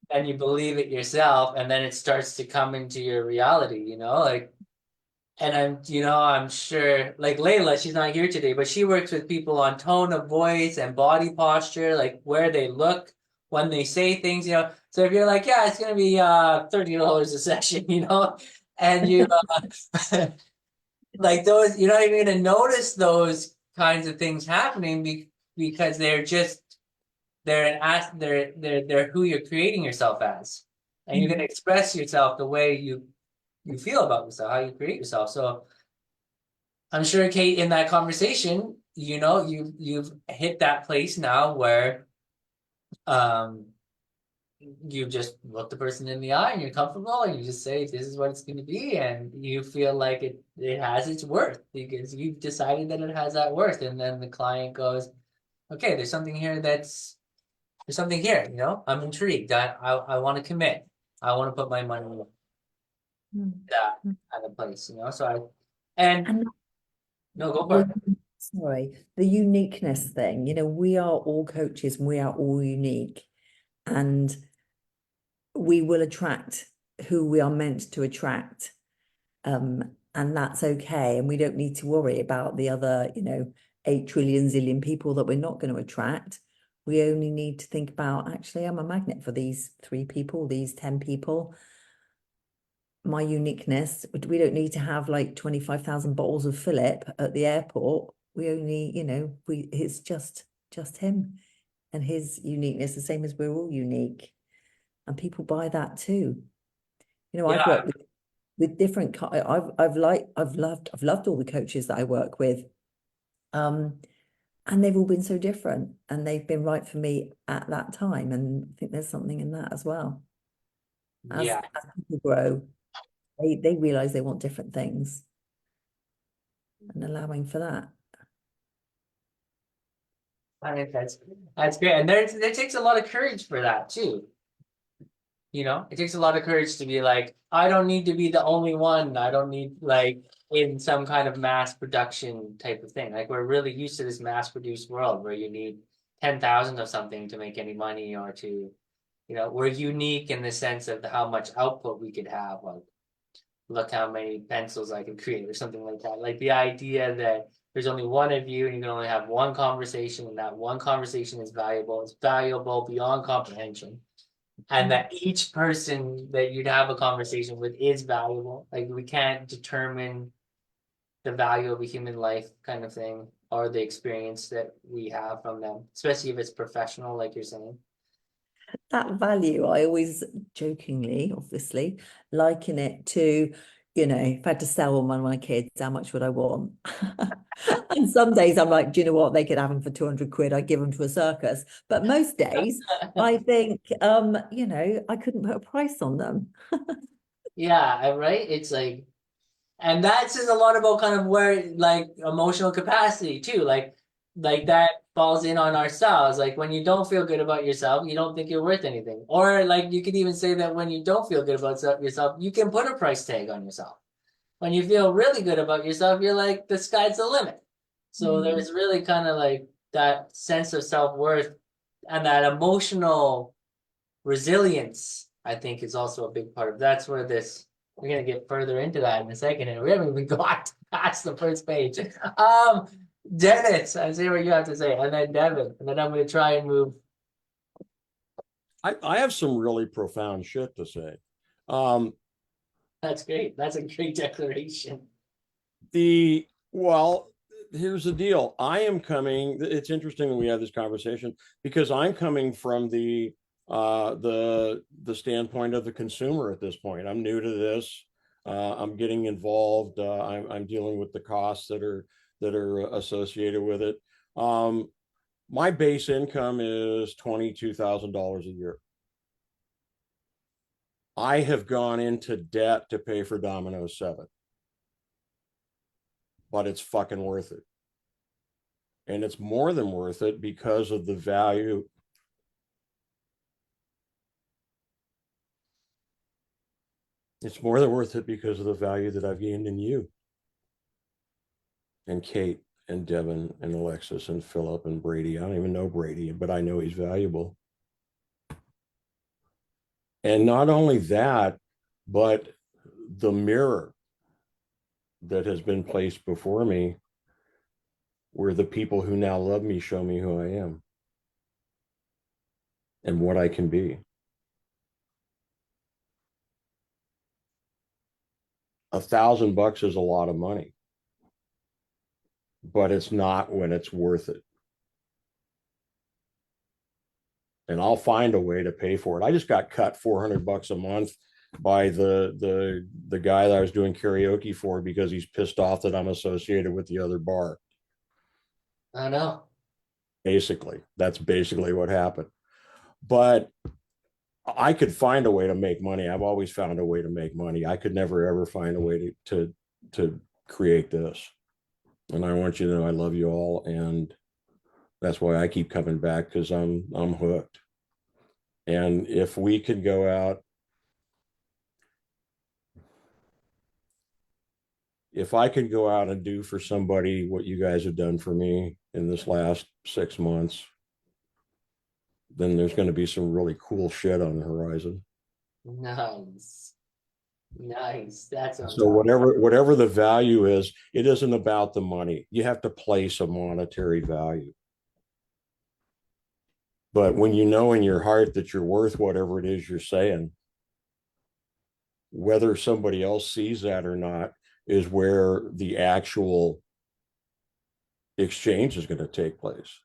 and you believe it yourself, and then it starts to come into your reality, and I'm sure, like Layla, she's not here today, but she works with people on tone of voice and body posture, like where they look when they say things, So if you're like, yeah, it's gonna be $30 a session, and you like those, you're not even gonna notice those kinds of things happening because they're who you're creating yourself as, and you're gonna express yourself the way you feel about yourself, how you create yourself. So I'm sure, Kate, in that conversation, you've hit that place now where you just look the person in the eye and you're comfortable, and you just say, this is what it's going to be, and you feel like it has its worth because you've decided that it has that worth. And then the client goes, okay, there's something here, I'm intrigued, I want to commit, I want to put my money in that kind of place, so and And no, go for it. Sorry, the uniqueness thing, you know, we are all coaches and we are all unique, and we will attract who we are meant to attract. And that's okay. And we don't need to worry about the other, you know, 8 trillion zillion people that we're not going to attract. We only need to think about, actually, I'm a magnet for these 3 people, these 10 people. My uniqueness, we don't need to have like 25,000 bottles of Philip at the airport. We only, you know, it's just him and his uniqueness, the same as we're all unique. And people buy that too. You know, I've Yeah, worked with different I've loved all the coaches that I work with. And they've all been so different, and they've been right for me at that time. And I think there's something in that as well. As yeah. people grow, they realize they want different things, and allowing for that. I think that's great. And there takes a lot of courage for that too. You know, it takes a lot of courage to be like, I don't need to be the only one. I don't need like in some kind of mass production type of thing. Like we're really used to this mass produced world where you need 10,000 of something to make any money or to, you know, we're unique in the sense of how much output we could have. Like, look how many pencils I could create or something like that. Like the idea that there's only one of you and you can only have one conversation and that one conversation is valuable. It's valuable beyond comprehension. And that each person that you'd have a conversation with is valuable. Like we can't determine the value of a human life kind of thing or the experience that we have from them, especially if it's professional, like you're saying. That value, I always jokingly, obviously, liken it to, you know, if I had to sell one of my kids, how much would I want? And some days I'm like, do you know what? They could have them for 200 quid. I'd give them to a circus. But most days I think, you know, I couldn't put a price on them. Yeah, right. It's like, and that says a lot about kind of where like emotional capacity too. Like that falls in on ourselves. Like when you don't feel good about yourself, you don't think you're worth anything. Or like you could even say that when you don't feel good about yourself, you can put a price tag on yourself. When you feel really good about yourself, you're like the sky's the limit. So there's really kind of like that sense of self-worth and that emotional resilience, I think, is also a big part of that's where this we're gonna get further into that in a second, and we haven't even got past the first page. Dennis, I see what you have to say, and then Devin, and then I'm gonna try and move. I have some really profound shit to say. That's great. That's a great declaration. Well, here's the deal. I am coming. It's interesting that we have this conversation because I'm coming from the standpoint of the consumer at this point. I'm new to this. I'm getting involved. I'm dealing with the costs that are associated with it. My base income is $22,000 a year. I have gone into debt to pay for Domino's 7, but it's fucking worth it. And it's more than worth it because of the value. It's more than worth it because of the value that I've gained in you and Kate and Devin and Alexis and Philip and Brady. I don't even know Brady, but I know he's valuable. And not only that, but the mirror that has been placed before me, where the people who now love me show me who I am and what I can be. $1,000 is a lot of money, but it's not when it's worth it. And I'll find a way to pay for it. I just got cut $400 a month by the guy that I was doing karaoke for because he's pissed off that I'm associated with the other bar. I know. Basically, that's basically what happened. But I could find a way to make money. I've always found a way to make money. I could never ever find a way to create this. And I want you to know I love you all, and that's why I keep coming back, because I'm hooked. And if we could go out if I could go out and do for somebody what you guys have done for me in this last 6 months, then there's going to be some really cool shit on the horizon. Nice. Nice. That's what I'm So talking about. whatever the value is, it isn't about the money. You have to place a monetary value. But when you know in your heart that you're worth whatever it is you're saying, whether somebody else sees that or not is where the actual exchange is going to take place.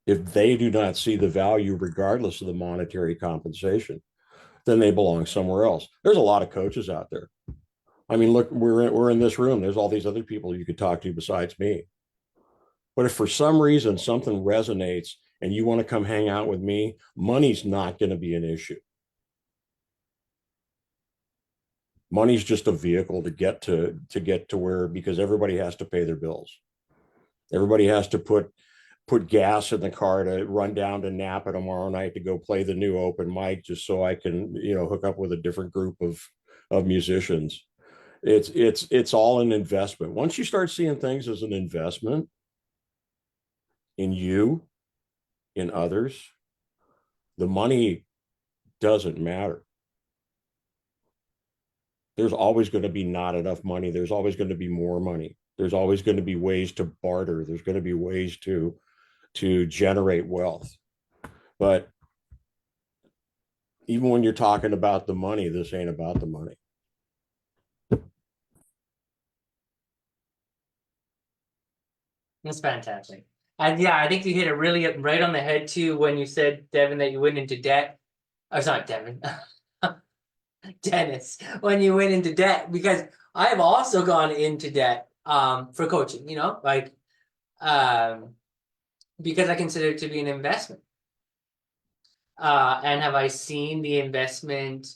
If they do not see the value, regardless of the monetary compensation, then they belong somewhere else. There's a lot of coaches out there. I mean, look, we're in this room. There's all these other people you could talk to besides me. But if for some reason something resonates and you want to come hang out with me, money's not going to be an issue. Money's just a vehicle to get to where, because everybody has to pay their bills. Everybody has to put gas in the car to run down to Napa tomorrow night to go play the new open mic just so I can, hook up with a different group of musicians. It's all an investment. Once you start seeing things as an investment in you, in others, the money doesn't matter. There's always going to be not enough money. There's always going to be more money. There's always going to be ways to barter. There's going to be ways to generate wealth. But even when you're talking about the money, this ain't about the money. That's fantastic. And yeah, I think you hit it really right on the head too when you said, Devin, that you went into debt. Oh, sorry, Devin. Dennis, when you went into debt, because I've also gone into debt for coaching, because I consider it to be an investment. And have I seen the investment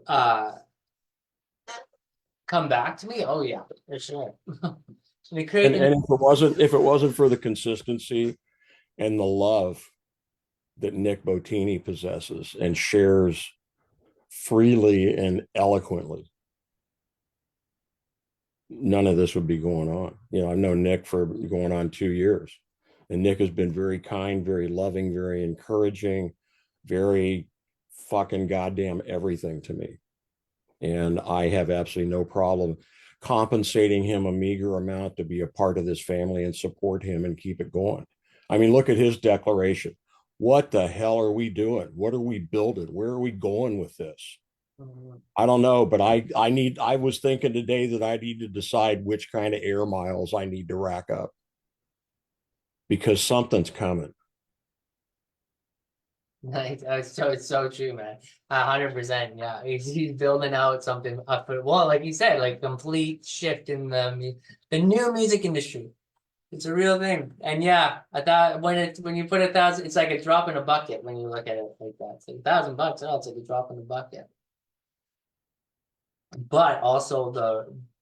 come back to me? Oh yeah, for sure. And if it wasn't for the consistency and the love that Nick Botini possesses and shares freely and eloquently, none of this would be going on. I've known Nick for going on 2 years, and Nick has been very kind, very loving, very encouraging, very fucking goddamn everything to me. And I have absolutely no problem compensating him a meager amount to be a part of this family and support him and keep it going. I mean, look at his declaration. What the hell are we doing? What are we building? Where are we going with this? I don't know, but I was thinking today that I need to decide which kind of air miles I need to rack up, because something's coming. Nice. It's so true, man. 100%. Yeah, he's building out something up. Well, like you said, like complete shift in the new music industry. It's a real thing. And yeah, I thought when you put 1,000, it's like a drop in a bucket when you look at it like that. It's like $1,000. Oh, it's like a drop in the bucket. But also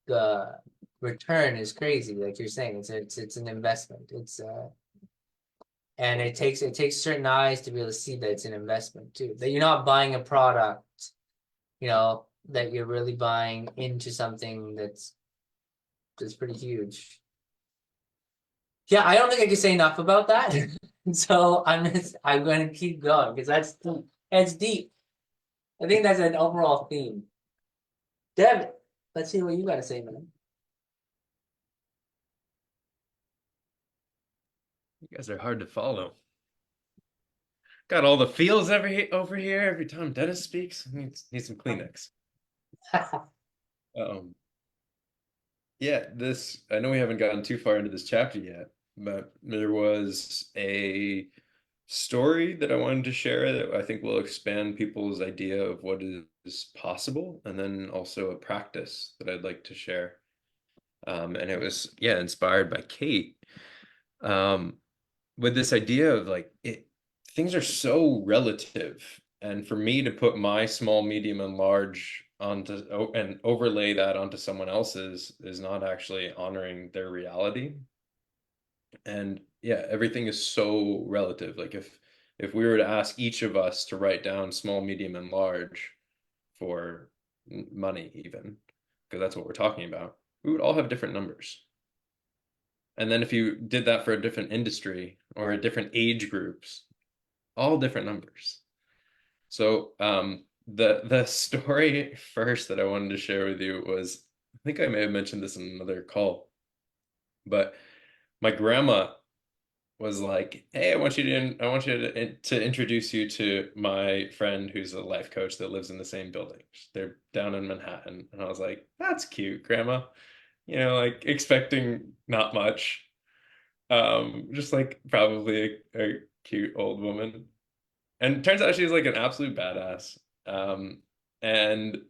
the return is crazy, like you're saying. It's an investment. And it takes certain eyes to be able to see that it's an investment too. That you're not buying a product, that you're really buying into something that's pretty huge. Yeah, I don't think I can say enough about that. So I'm going to keep going because that's deep. I think that's an overall theme. Devin, let's see what you got to say, man. You guys are hard to follow. Got all the feels over here every time Dennis speaks. Need some Kleenex. Yeah, I know we haven't gotten too far into this chapter yet, but there was a story that I wanted to share that I think will expand people's idea of what is possible, and then also a practice that I'd like to share. And it was, inspired by Kate. With this idea of things are so relative, and for me to put my small, medium, and large onto and overlay that onto someone else's is not actually honoring their reality. And yeah, everything is so relative. Like if we were to ask each of us to write down small, medium, and large for money, even, because that's what we're talking about, we would all have different numbers. And then if you did that for a different industry or a different age groups, all different numbers. So the story first that I wanted to share with you was, I think I may have mentioned this in another call, but my grandma was like, "Hey, I want you to introduce you to my friend who's a life coach that lives in the same building. They're down in Manhattan." And I was like, "That's cute, grandma." You know, like expecting not much. Just like probably a cute old woman. And it turns out she's like an absolute badass. And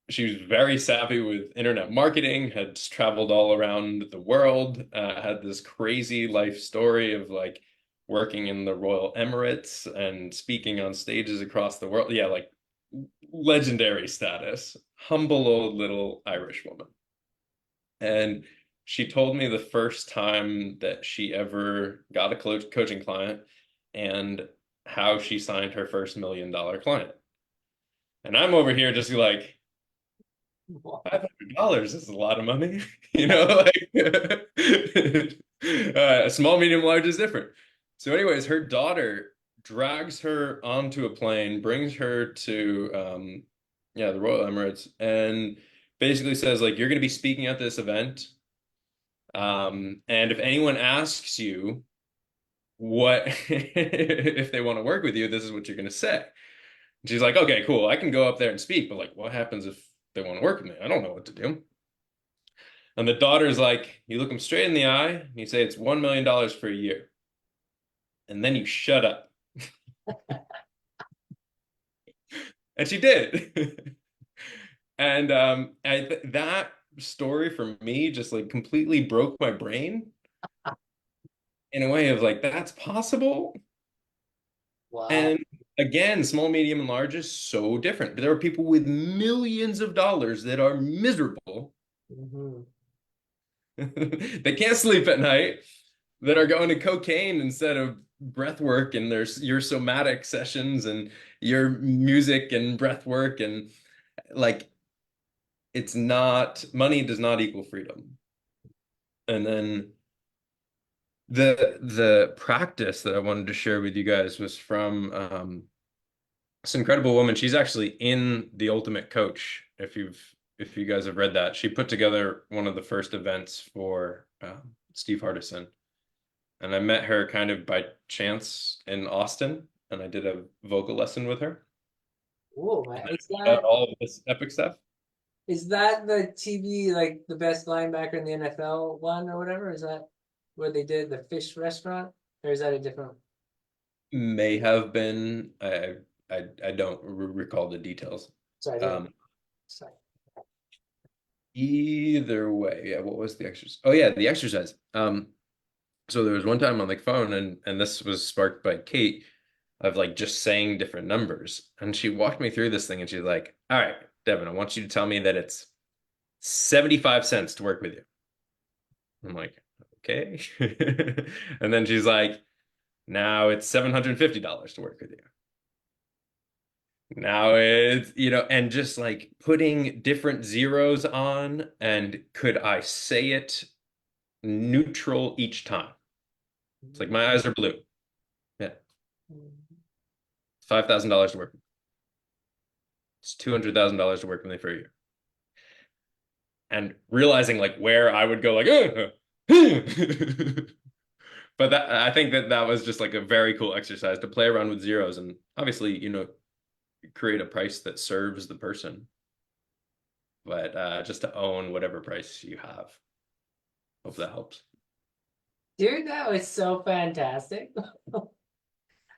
she was very savvy with internet marketing, had traveled all around the world, had this crazy life story of like working in the Royal Emirates and speaking on stages across the world. Yeah, like legendary status. Humble old little Irish woman. And she told me the first time that she ever got a coaching client and how she signed her first $1 million client. And I'm over here just like, $500 is a lot of money, you know, like small, medium, large is different. So, anyways, her daughter drags her onto a plane, brings her to yeah, the Royal Emirates, and basically says, like, you're gonna be speaking at this event. And if anyone asks you what if they want to work with you, this is what you're gonna say. And she's like, okay, cool, I can go up there and speak, but like, what happens if they want to work with me? I don't know what to do. And the daughter's like, you look them straight in the eye and you say it's $1 million for a year. And then you shut up. And she did. And that story for me just like completely broke my brain in a way of like, that's possible. Wow. And again, small, medium, and large is so different. But there are people with millions of dollars that are miserable. Mhm. They can't sleep at night, that are going to cocaine instead of breath work, and there's your somatic sessions and your music and breath work, and like it's not, money does not equal freedom. And then the practice that I wanted to share with you guys was from this incredible woman. She's actually in The Ultimate Coach. If you guys have read that, she put together one of the first events for Steve Hardison. And I met her kind of by chance in Austin, and I did a vocal lesson with her. Oh man, All of this epic stuff. is that the TV, like the best linebacker in the NFL one or whatever? Is that where they did the fish restaurant, or is that a different? May have been. I don't recall the details. Sorry, I didn't. Sorry. Either way, yeah. What was the exercise? Oh yeah, the exercise. So there was one time on the phone, and this was sparked by Kate, of like just saying different numbers, and she walked me through this thing, and she's like, "All right, Devin, I want you to tell me that it's 75 cents to work with you." I'm like, okay. And then she's like, now it's $750 to work with you. Now it's, and just like putting different zeros on, and could I say it neutral each time? It's like my eyes are blue. Yeah. $5,000 to work. It's $200,000 to work with me for a year. And realizing like where I would go like, but that, I think that was just like a very cool exercise to play around with zeros, and obviously, create a price that serves the person, but just to own whatever price you have. Hope that helps. Dude, that was so fantastic.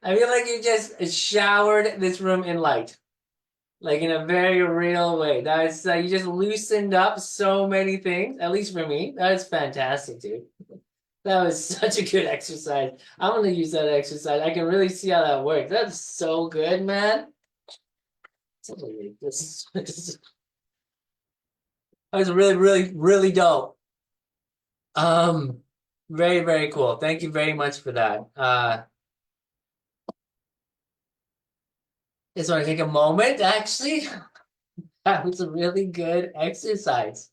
I feel like you just showered this room in light, like in a very real way. That's you just loosened up so many things, at least for me. That was fantastic, dude. That was such a good exercise. I'm gonna use that exercise. I can really see how that works. That's so good, man. That was really, really, really dope. Very, very cool. Thank you very much for that. Just want to take a moment, actually. That was a really good exercise.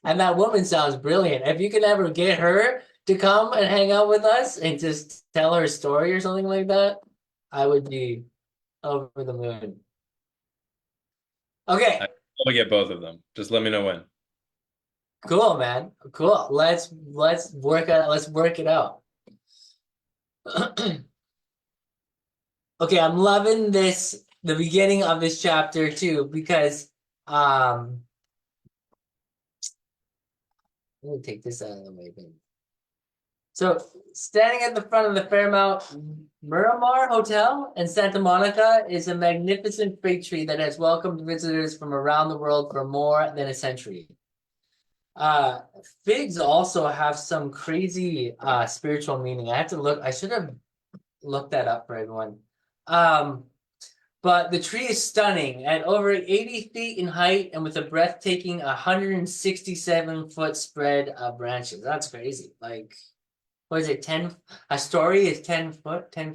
And that woman sounds brilliant. If you can ever get her to come and hang out with us and just tell her story or something like that, I would be over the moon. Okay, I'll get both of them. Just let me know when. cool, man. Cool. Let's work it out. Okay, I'm loving the beginning of this chapter too, because let me take this out of the way, baby. So, standing at the front of the Fairmount Miramar Hotel in Santa Monica is a magnificent fig tree that has welcomed visitors from around the world for more than a century. Figs also have some crazy spiritual meaning. I should have looked that up for everyone. But the tree is stunning at over 80 feet in height and with a breathtaking 167-foot spread of branches. That's crazy. Like, what is it, 10? A story is 10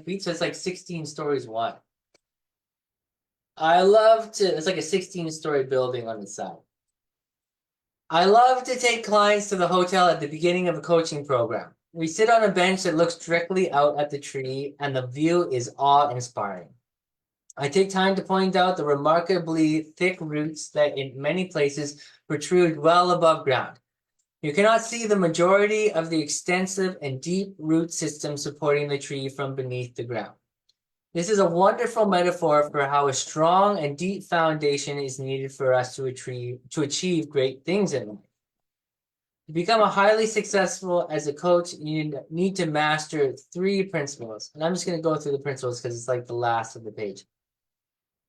feet, so it's like 16 stories wide. It's like a 16-story building on the side. I love to take clients to the hotel at the beginning of a coaching program. We sit on a bench that looks directly out at the tree, and the view is awe-inspiring. I take time to point out the remarkably thick roots that in many places protrude well above ground. You cannot see the majority of the extensive and deep root system supporting the tree from beneath the ground. This is a wonderful metaphor for how a strong and deep foundation is needed for us to achieve great things in life. To become a highly successful as a coach, you need to master 3 principles. And I'm just going to go through the principles because it's like the last of the page.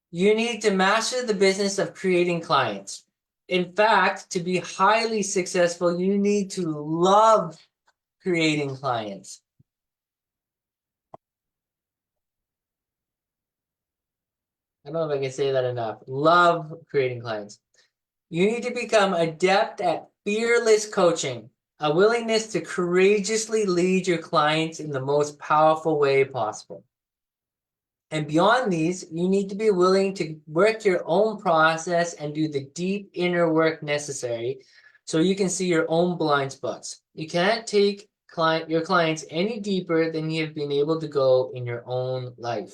You need to master the business of creating clients. In fact, to be highly successful, you need to love creating clients. I don't know if I can say that enough. Love creating clients. You need to become adept at fearless coaching, a willingness to courageously lead your clients in the most powerful way possible. And beyond these, you need to be willing to work your own process and do the deep inner work necessary so you can see your own blind spots. You can't take your clients any deeper than you have been able to go in your own life.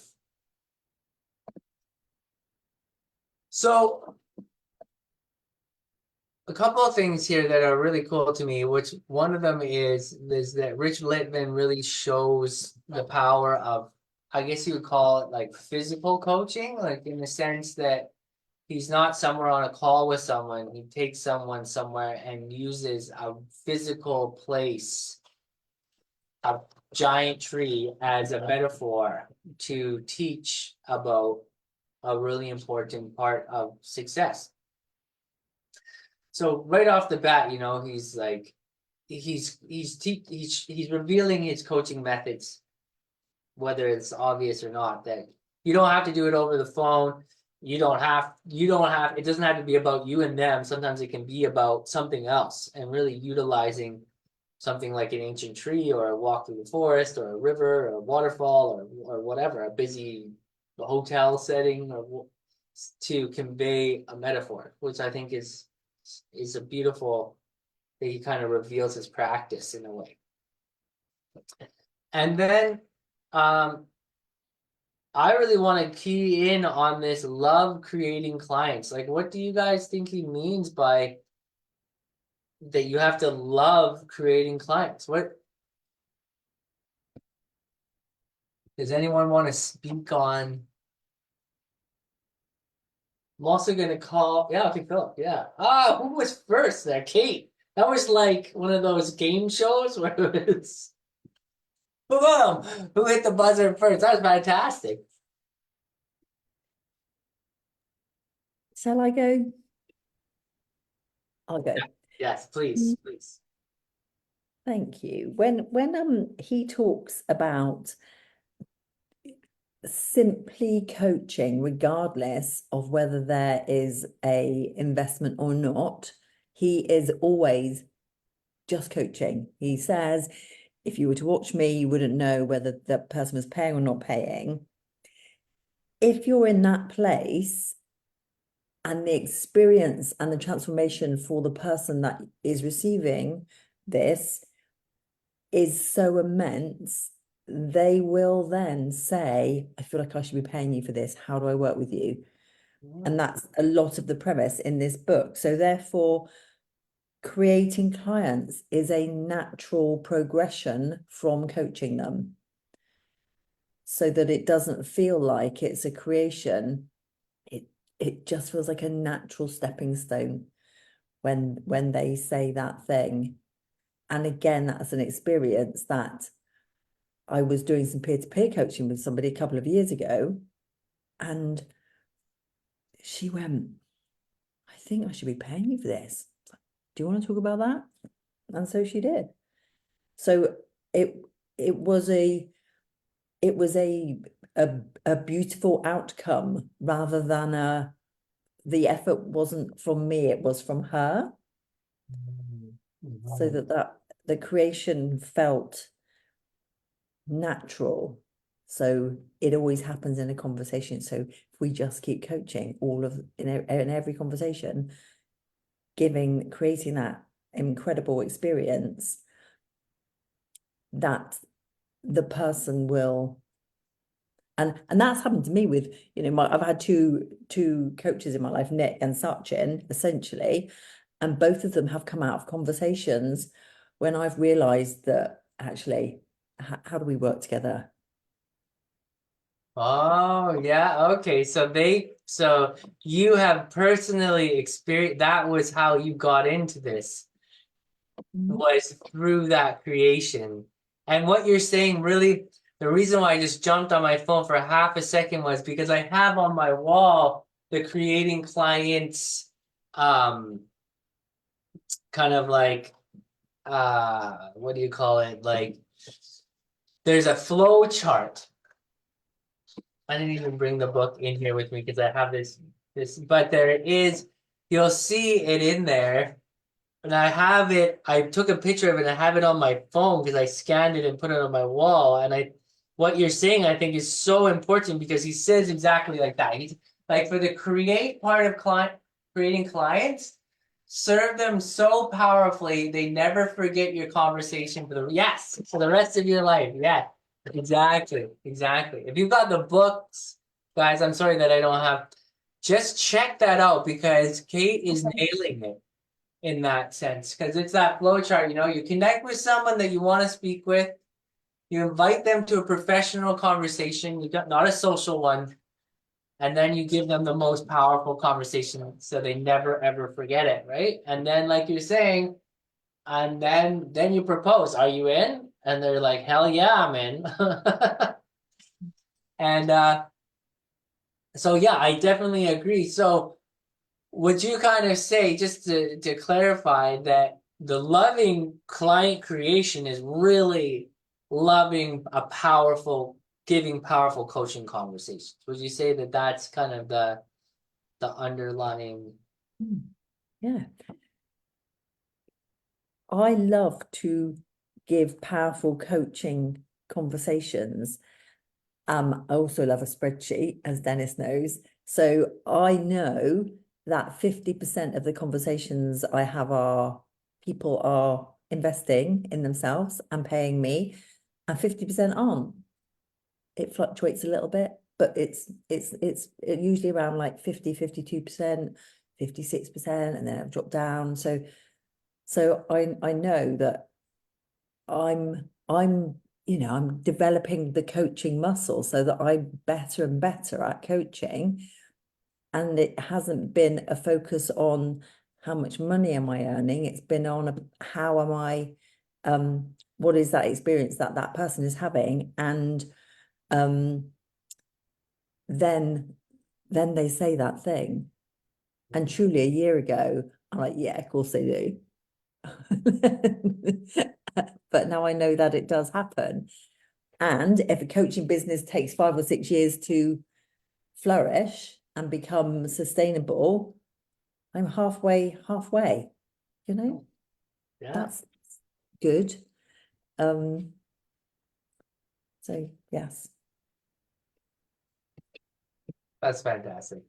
So, a couple of things here that are really cool to me, which one of them is that Rich Litvin really shows the power of, I guess you would call it like physical coaching, like in the sense that he's not somewhere on a call with someone. He takes someone somewhere and uses a physical place, a giant tree, as a metaphor to teach about a really important part of success. So right off the bat, you know, he's like, he's revealing his coaching methods, whether it's obvious or not, that you don't have to do it over the phone. You don't have, it doesn't have to be about you and them. Sometimes it can be about something else, and really utilizing something like an ancient tree or a walk through the forest or a river or a waterfall or whatever, a busy hotel setting, or to convey a metaphor, which I think is a beautiful, that he kind of reveals his practice in a way. And then I really want to key in on this love creating clients. Like, what do you guys think he means by that you have to love creating clients? What does anyone want to speak on? I'm also gonna call, yeah, okay, Philip, yeah. Ah, who was first there? Kate. That was like one of those game shows where it's boom, who hit the buzzer first? That was fantastic. Shall I go? I'll go. Yes, please, please. Thank you. When he talks about simply coaching, regardless of whether there is a investment or not, he is always just coaching. He says, if you were to watch me, you wouldn't know whether the person was paying or not paying. If you're in that place, And the experience and the transformation for the person that is receiving this is so immense, they will then say, I feel like I should be paying you for this. How do I work with you? And that's a lot of the premise in this book. So therefore, creating clients is a natural progression from coaching them, so that it doesn't feel like it's a creation. It just feels like a natural stepping stone when they say that thing. And again, that's an experience that I was doing some peer-to-peer coaching with somebody a couple of years ago, and she went, I think I should be paying you for this. Do you want to talk about that? And so she did. So it was a beautiful outcome, rather than the effort wasn't from me, it was from her. So that the creation felt natural. So it always happens in a conversation. So if we just keep coaching in every conversation, creating that incredible experience, that the person will, and that's happened to me with, I've had two coaches in my life, Nick and Sachin, essentially, and both of them have come out of conversations when I've realized that actually, how do we work together? Oh, yeah. Okay. So you have personally experienced, that was how you got into this, was through that creation. And what you're saying, really, the reason why I just jumped on my phone for half a second was because I have on my wall the creating clients, kind of like, what do you call it? Like, there's a flow chart. I didn't even bring the book in here with me because I have this, but there is, you'll see it in there. And I have it, I took a picture of it and I have it on my phone because I scanned it and put it on my wall. And what you're saying, I think, is so important, because he says exactly like that. He's like, for the create part of creating clients, serve them so powerfully, they never forget your conversation for the rest of your life. Yeah. Exactly. If you've got the books, guys, I'm sorry that I don't have, just check that out, because Kate is nailing it in that sense, because it's that flow chart. You connect with someone that you want to speak with, you invite them to a professional conversation, you got not a social one, and then you give them the most powerful conversation so they never ever forget it, right? And then, like you're saying, and then you propose, are you in? And they're like, hell yeah, I'm in. And so yeah, I definitely agree. So would you kind of say, just to clarify, that the loving client creation is really loving giving powerful coaching conversations? Would you say that that's kind of the underlying? Yeah. I love to give powerful coaching conversations. I also love a spreadsheet, as Dennis knows. So I know that 50% of the conversations I have people are investing in themselves and paying me, and 50% aren't. It fluctuates a little bit, but it's usually around like 52%, 56%, and then I've dropped down. So I know that I'm developing the coaching muscle so that I'm better and better at coaching. And it hasn't been a focus on how much money am I earning. It's been on how am I, what is that experience that person is having? And then they say that thing. And truly a year ago, I'm like, yeah, of course they do. But now I know that it does happen. And if a coaching business takes 5 or 6 years to flourish and become sustainable, I'm halfway, Yeah, that's good. So yes. that's fantastic.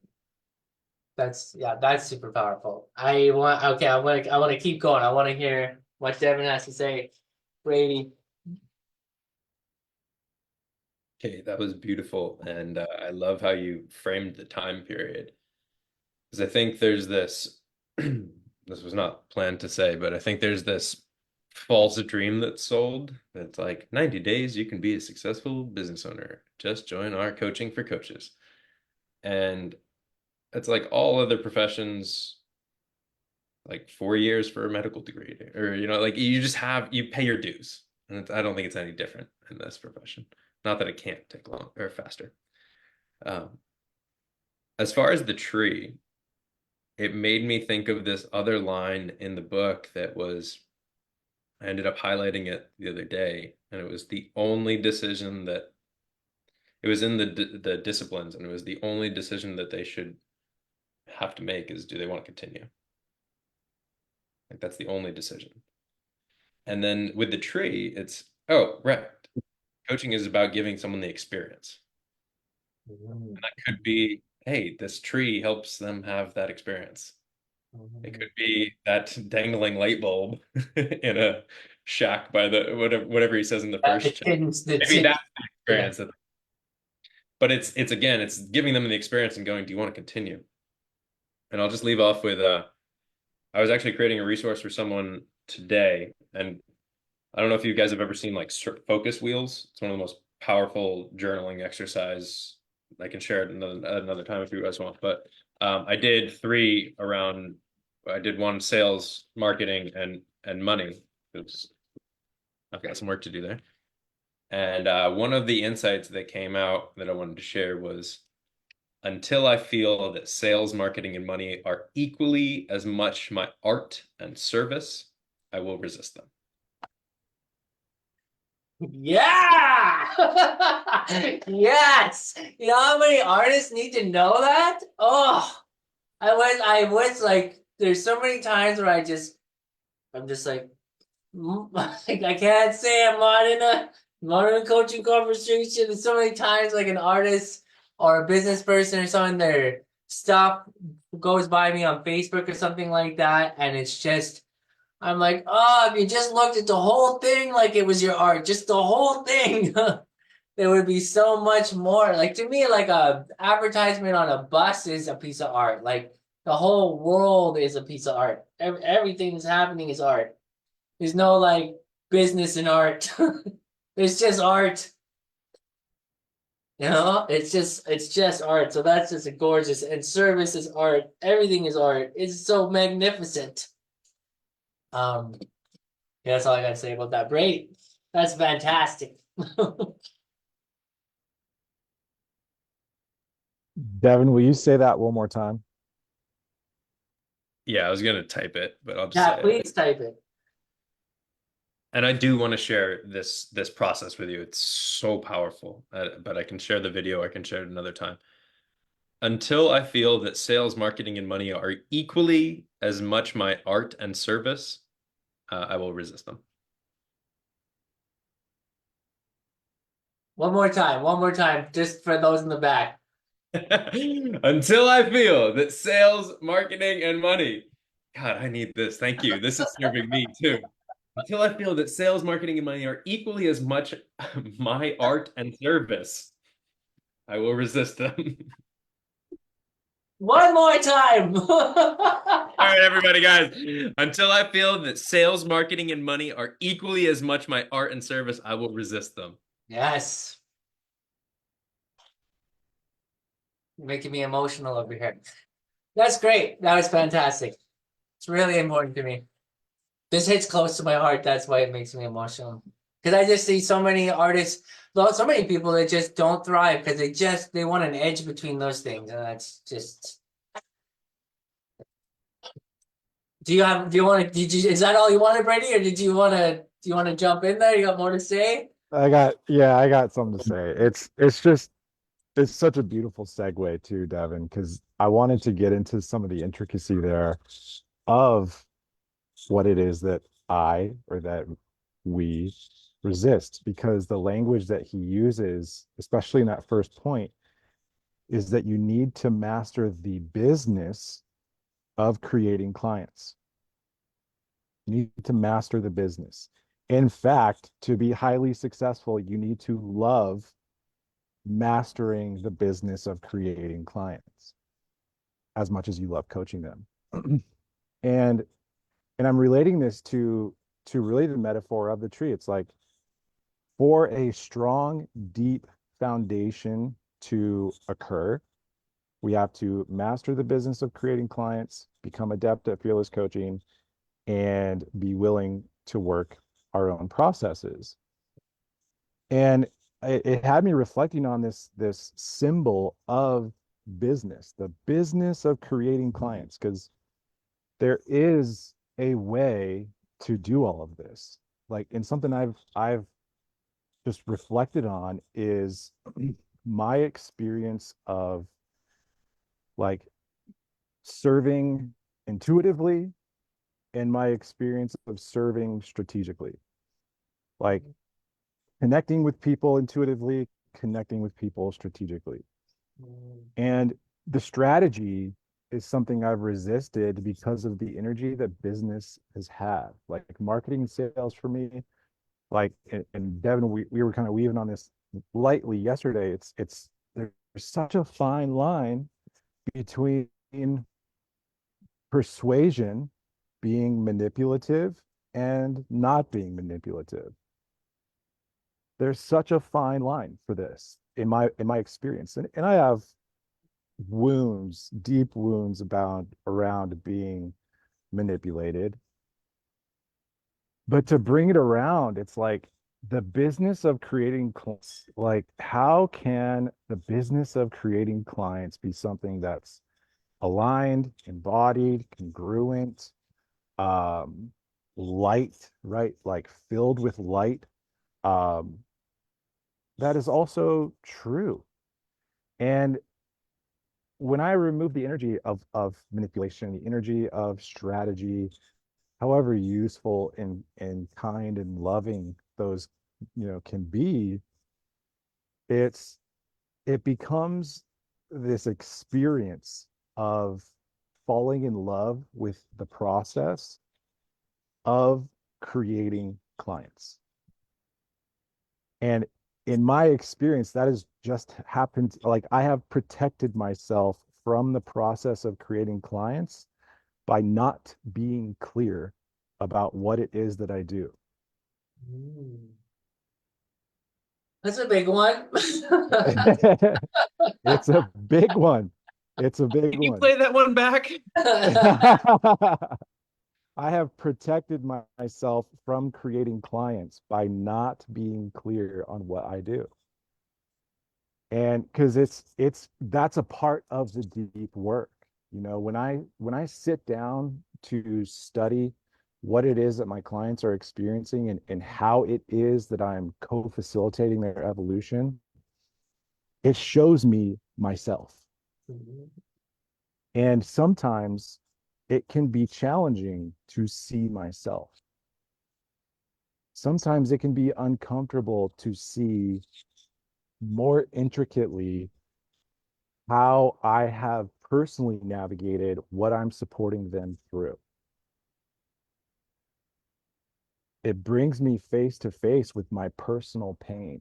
That's super powerful. I want to keep going. I want to hear what Devin has to say. Brady. Okay, that was beautiful, and I love how you framed the time period. Because I think there's this, this was not planned to say, but I think there's this false dream that's sold that's like 90 days you can be a successful business owner. Just join our coaching for coaches. And it's like all other professions, like 4 years for a medical degree, or like you pay your dues. And I don't think it's any different in this profession. Not that it can't take long or faster. Um, as far as the tree, it made me think of this other line in the book that was, I ended up highlighting it the other day, and it was the only decision that it was in the disciplines, and it was the only decision that they should have to make is, do they want to continue? Like that's the only decision. And then with the tree, it's, oh, right. Coaching is about giving someone the experience. And that could be, hey, this tree helps them have that experience. It could be that dangling light bulb in a shack by the whatever he says in the first chapter. Maybe that's the experience. Yeah. But it's again, it's giving them the experience and going, do you want to continue? And I'll just leave off with I was actually creating a resource for someone today, and I don't know if you guys have ever seen like focus wheels. It's one of the most powerful journaling exercise. I can share it another time if you guys want. But I did 3 around. I did 1 sales, marketing, and money. I've got some work to do there. And one of the insights that came out that I wanted to share was, until I feel that sales, marketing, and money are equally as much my art and service, I will resist them. Yeah. Yes. You know how many artists need to know that? Oh, I was like, there's so many times where I'm just like, like I can't say I'm not in a coaching conversation. There's so many times like an artist or a business person or someone, their stuff goes by me on Facebook or something like that, and it's just, I'm like, oh, if you just looked at the whole thing like it was your art, just the whole thing, there would be so much more. Like to me, like a advertisement on a bus is a piece of art. Like the whole world is a piece of art. Everything that's happening is art. There's no like business in art. It's just art. You know, it's just art. So that's just a gorgeous, and service is art. Everything is art. It's so magnificent. Yeah, that's all I gotta say about that. Great. That's fantastic. Devin, will you say that one more time? Yeah, I was gonna type it, but I'll just Yeah, say please type it. And I do want to share this process with you. It's so powerful, but I can share the video. I can share it another time. Until I feel that sales, marketing, and money are equally as much my art and service, I will resist them. One more time, just for those in the back. Until I feel that sales, marketing, and money. God, I need this. Thank you. This is serving me too. Until I feel that sales, marketing, and money are equally as much my art and service, I will resist them. One more time. All right, everybody, guys. Until I feel that sales, marketing, and money are equally as much my art and service, I will resist them. Yes. You're making me emotional over here. That's great. That was fantastic. It's really important to me. This hits close to my heart. That's why it makes me emotional. Because I just see so many artists, so many people that just don't thrive because they want an edge between those things. And that's just. Is that all you wanted, Brady? Or do you want to jump in there? You got more to say? I got something to say. It's such a beautiful segue too, Devin, because I wanted to get into some of the intricacy there of what it is that that we resist, because the language that he uses, especially in that first point, is that you need to master the business of creating clients. You need to master the business. In fact, to be highly successful, you need to love mastering the business of creating clients as much as you love coaching them. and I'm relating this to really the metaphor of the tree. It's like, for a strong, deep foundation to occur, we have to master the business of creating clients, become adept at fearless coaching, and be willing to work our own processes. And it had me reflecting on this symbol of business, the business of creating clients, because there is a way to do all of this. Like, and something I've just reflected on is my experience of like serving intuitively and my experience of serving strategically. Like connecting with people intuitively, connecting with people strategically. And the strategy is something I've resisted because of the energy that business has had. Like marketing and sales for me, like, and Devin, we were kind of weaving on this lightly yesterday. It's there's such a fine line between persuasion being manipulative and not being manipulative. There's such a fine line for this in my experience. And I have wounds, deep wounds around being manipulated. But to bring it around, it's like the business of creating, like, how can the business of creating clients be something that's aligned, embodied, congruent, light, right? Like filled with light. That is also true. And when I remove the energy of manipulation, the energy of strategy, however useful and kind and loving those, can be, it becomes this experience of falling in love with the process of creating clients. And in my experience, that has just happened. Like, I have protected myself from the process of creating clients by not being clear about what it is that I do. That's a big one. It's a big one. It's a big Can you one. play that one back? I have protected myself from creating clients by not being clear on what I do. And because that's a part of the deep work. When I sit down to study what it is that my clients are experiencing and how it is that I'm co-facilitating their evolution, it shows me myself. And sometimes it can be challenging to see myself. Sometimes it can be uncomfortable to see more intricately how I have personally navigated what I'm supporting them through. It brings me face to face with my personal pain.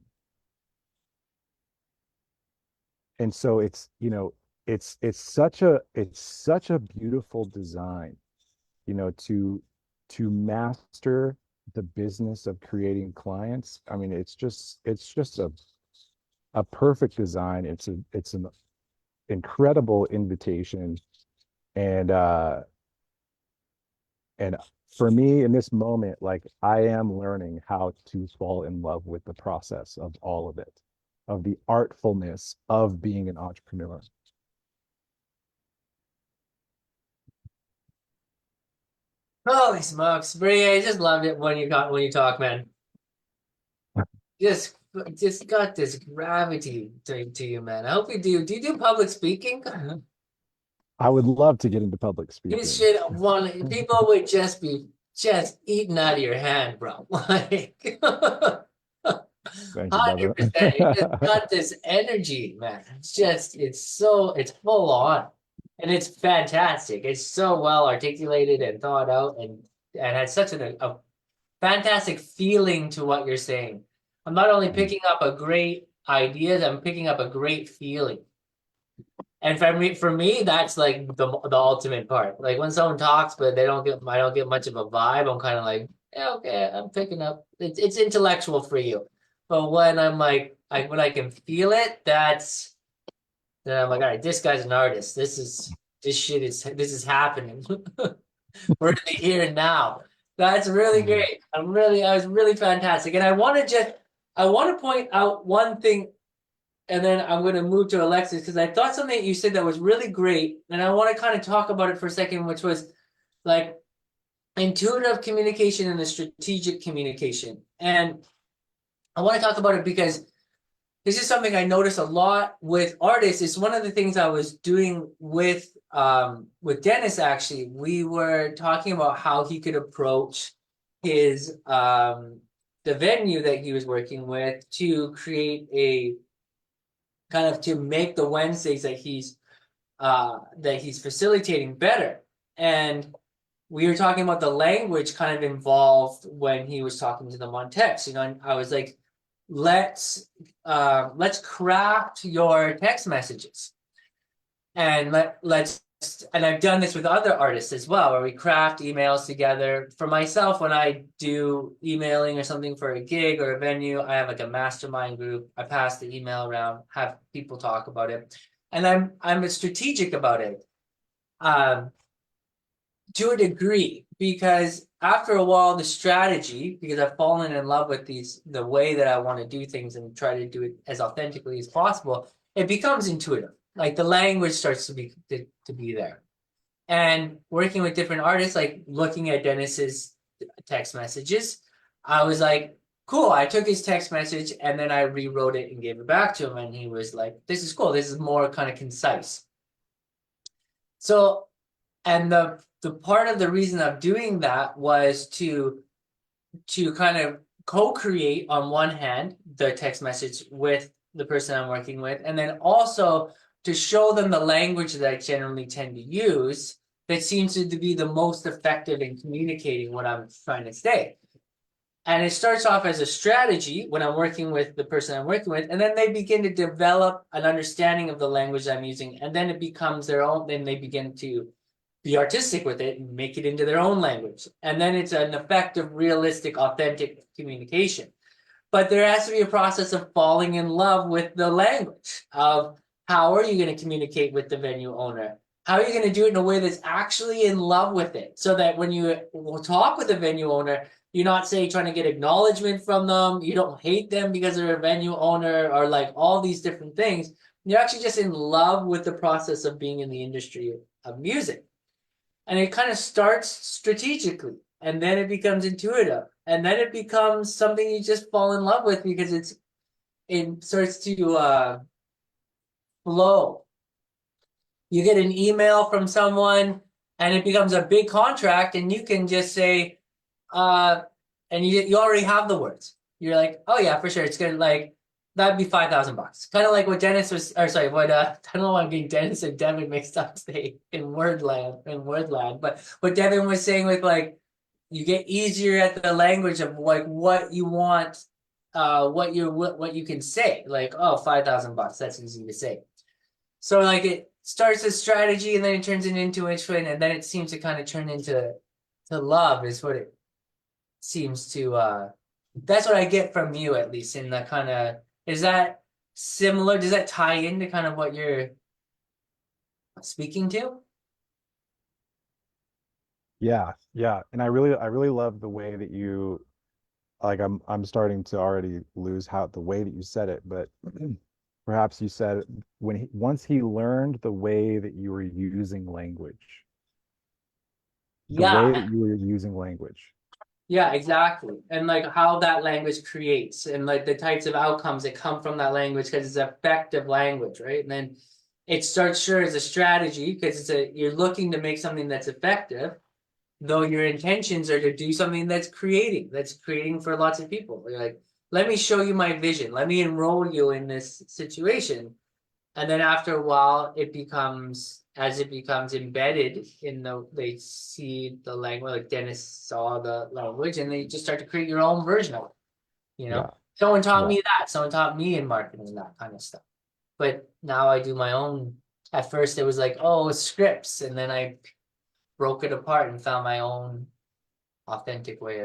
And so it's such a beautiful design, to master the business of creating clients. I mean, it's just a perfect design. It's an incredible invitation. And for me in this moment, like, I am learning how to fall in love with the process of all of it, of the artfulness of being an entrepreneur. Holy smokes, Brie, I just loved it when you talk, man. Just got this gravity to you, man. I hope you do. Do you do public speaking? I would love to get into public You speaking. should want people would just be eating out of your hand, bro. Like Thank you, brother. 100%. It just got this energy, man. It's full on. And it's fantastic. It's so well articulated and thought out and has such a fantastic feeling to what you're saying. I'm not only picking up a great ideas, I'm picking up a great feeling. And for me, that's like the ultimate part. Like when someone talks, but I don't get much of a vibe. I'm kind of like, yeah, okay, I'm picking up. It's intellectual for you. But when I'm like, when I can feel it, then I'm like, all right, this guy's an artist. This is happening. We're in the here and now. That's really great. I was really fantastic. And I want to point out one thing, and then I'm going to move to Alexis, because I thought something that you said that was really great. And I want to kind of talk about it for a second, which was like intuitive communication and the strategic communication. And I want to talk about it because this is something I notice a lot with artists. It's one of the things I was doing with Dennis. Actually, we were talking about how he could approach his the venue that he was working with to create a kind of to make the Wednesdays that he's facilitating better. And we were talking about the language kind of involved when he was talking to them on text. You know, and I was like, let's craft your text messages, and let's and I've done this with other artists as well, where we craft emails together. For myself, when I do emailing or something for a gig or a venue, I have like a mastermind group. I pass the email around, have people talk about it, and I'm strategic about it, to a degree, because after a while, the strategy, because I've fallen in love with the way that I want to do things and try to do it as authentically as possible, it becomes intuitive. Like the language starts to be there. And working with different artists, like looking at Dennis's text messages, I was like, cool. I took his text message and then I rewrote it and gave it back to him. And he was like, this is cool. This is more kind of concise. So, and the part of the reason of doing that was to kind of co-create, on one hand, the text message with the person I'm working with, and then also to show them the language that I generally tend to use that seems to be the most effective in communicating what I'm trying to say. And it starts off as a strategy when I'm working with the person I'm working with, and then they begin to develop an understanding of the language I'm using, and then it becomes their own. Then they begin to be artistic with it and make it into their own language. And then it's an effective, realistic, authentic communication. But there has to be a process of falling in love with the language of how are you going to communicate with the venue owner? How are you going to do it in a way that's actually in love with it? So that when you talk with the venue owner, you're not say trying to get acknowledgement from them. You don't hate them because they're a venue owner or like all these different things. You're actually just in love with the process of being in the industry of music. And it kind of starts strategically, and then it becomes intuitive, and then it becomes something you just fall in love with because it starts to flow. You get an email from someone and it becomes a big contract, and you can just say, and you already have the words. You're like, oh yeah, for sure. It's gonna like, that'd be $5,000. Kind of like what Dennis was, or sorry, what I don't know why I'm getting Dennis and Devin mixed up today in wordland, but what Devin was saying with like, you get easier at the language of like what you want, what you can say. Like, oh, $5,000, that's easy to say. So like it starts as strategy and then it turns into intuition, and then it seems to kind of turn into love is what it seems to that's what I get from you, at least in the kind of, is that similar? Does that tie into kind of what you're speaking to? Yeah, yeah. And I really love the way that you, like, I'm starting to already lose how the way that you said it, but perhaps you said once he learned the way that you were using language, the way that you were using language. Yeah, exactly. And like how that language creates and like the types of outcomes that come from that language because it's effective language, right? And then it starts sure as a strategy because you're looking to make something that's effective, though your intentions are to do something that's creating for lots of people. You're like, let me show you my vision. Let me enroll you in this situation. And then after a while, as it becomes embedded they see the language, like Dennis saw the language, and they just start to create your own version of it. Yeah. Someone taught Yeah. me that. Someone taught me in marketing, that kind of stuff. But now I do my own. At first, it was like, oh, it's scripts, and then I broke it apart and found my own authentic way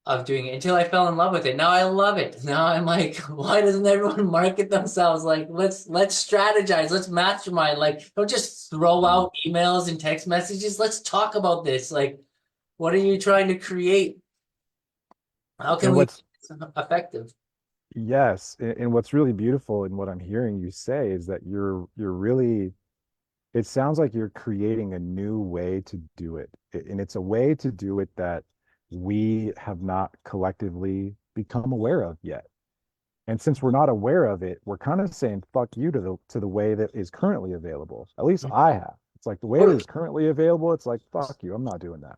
of doing it until I fell in love with it. Now I love it. Now I'm like, why doesn't everyone market themselves? Like, let's strategize, let's mastermind. Like, don't just throw out emails and text messages. Let's talk about this. Like, what are you trying to create? How can And we what's be effective? Yes, and what's really beautiful in what I'm hearing you say is that you're really, it sounds like you're creating a new way to do it. And it's a way to do it that we have not collectively become aware of yet. And since we're not aware of it, we're kind of saying fuck you to the way that is currently available. At least I have. It's like the way it is currently available, it's like fuck you, I'm not doing that.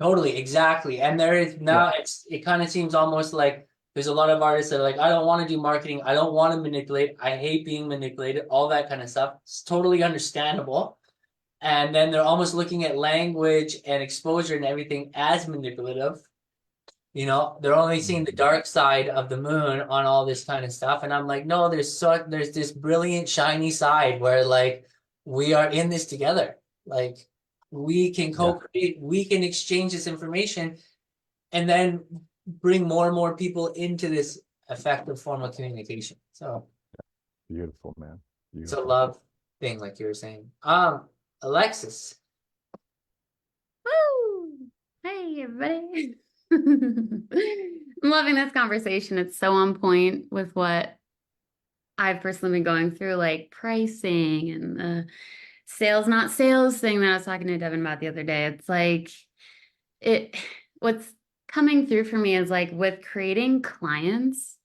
Totally, exactly. And there is now it kind of seems almost like there's a lot of artists that are like, I don't want to do marketing, I don't want to manipulate, I hate being manipulated, all that kind of stuff. It's totally understandable. And then they're almost looking at language and exposure and everything as manipulative. They're only seeing the dark side of the moon on all this kind of stuff. And I'm like, no, there's this brilliant, shiny side where like we are in this together. Like we can co-create, we can exchange this information and then bring more and more people into this effective form of communication. So Beautiful, man. it's a Beautiful. love thing, like you were saying. Alexis. Woo! Hey, everybody. I'm loving this conversation. It's so on point with what I've personally been going through, like pricing and the sales, not sales thing that I was talking to Devin about the other day. It's like what's coming through for me is like with creating clients,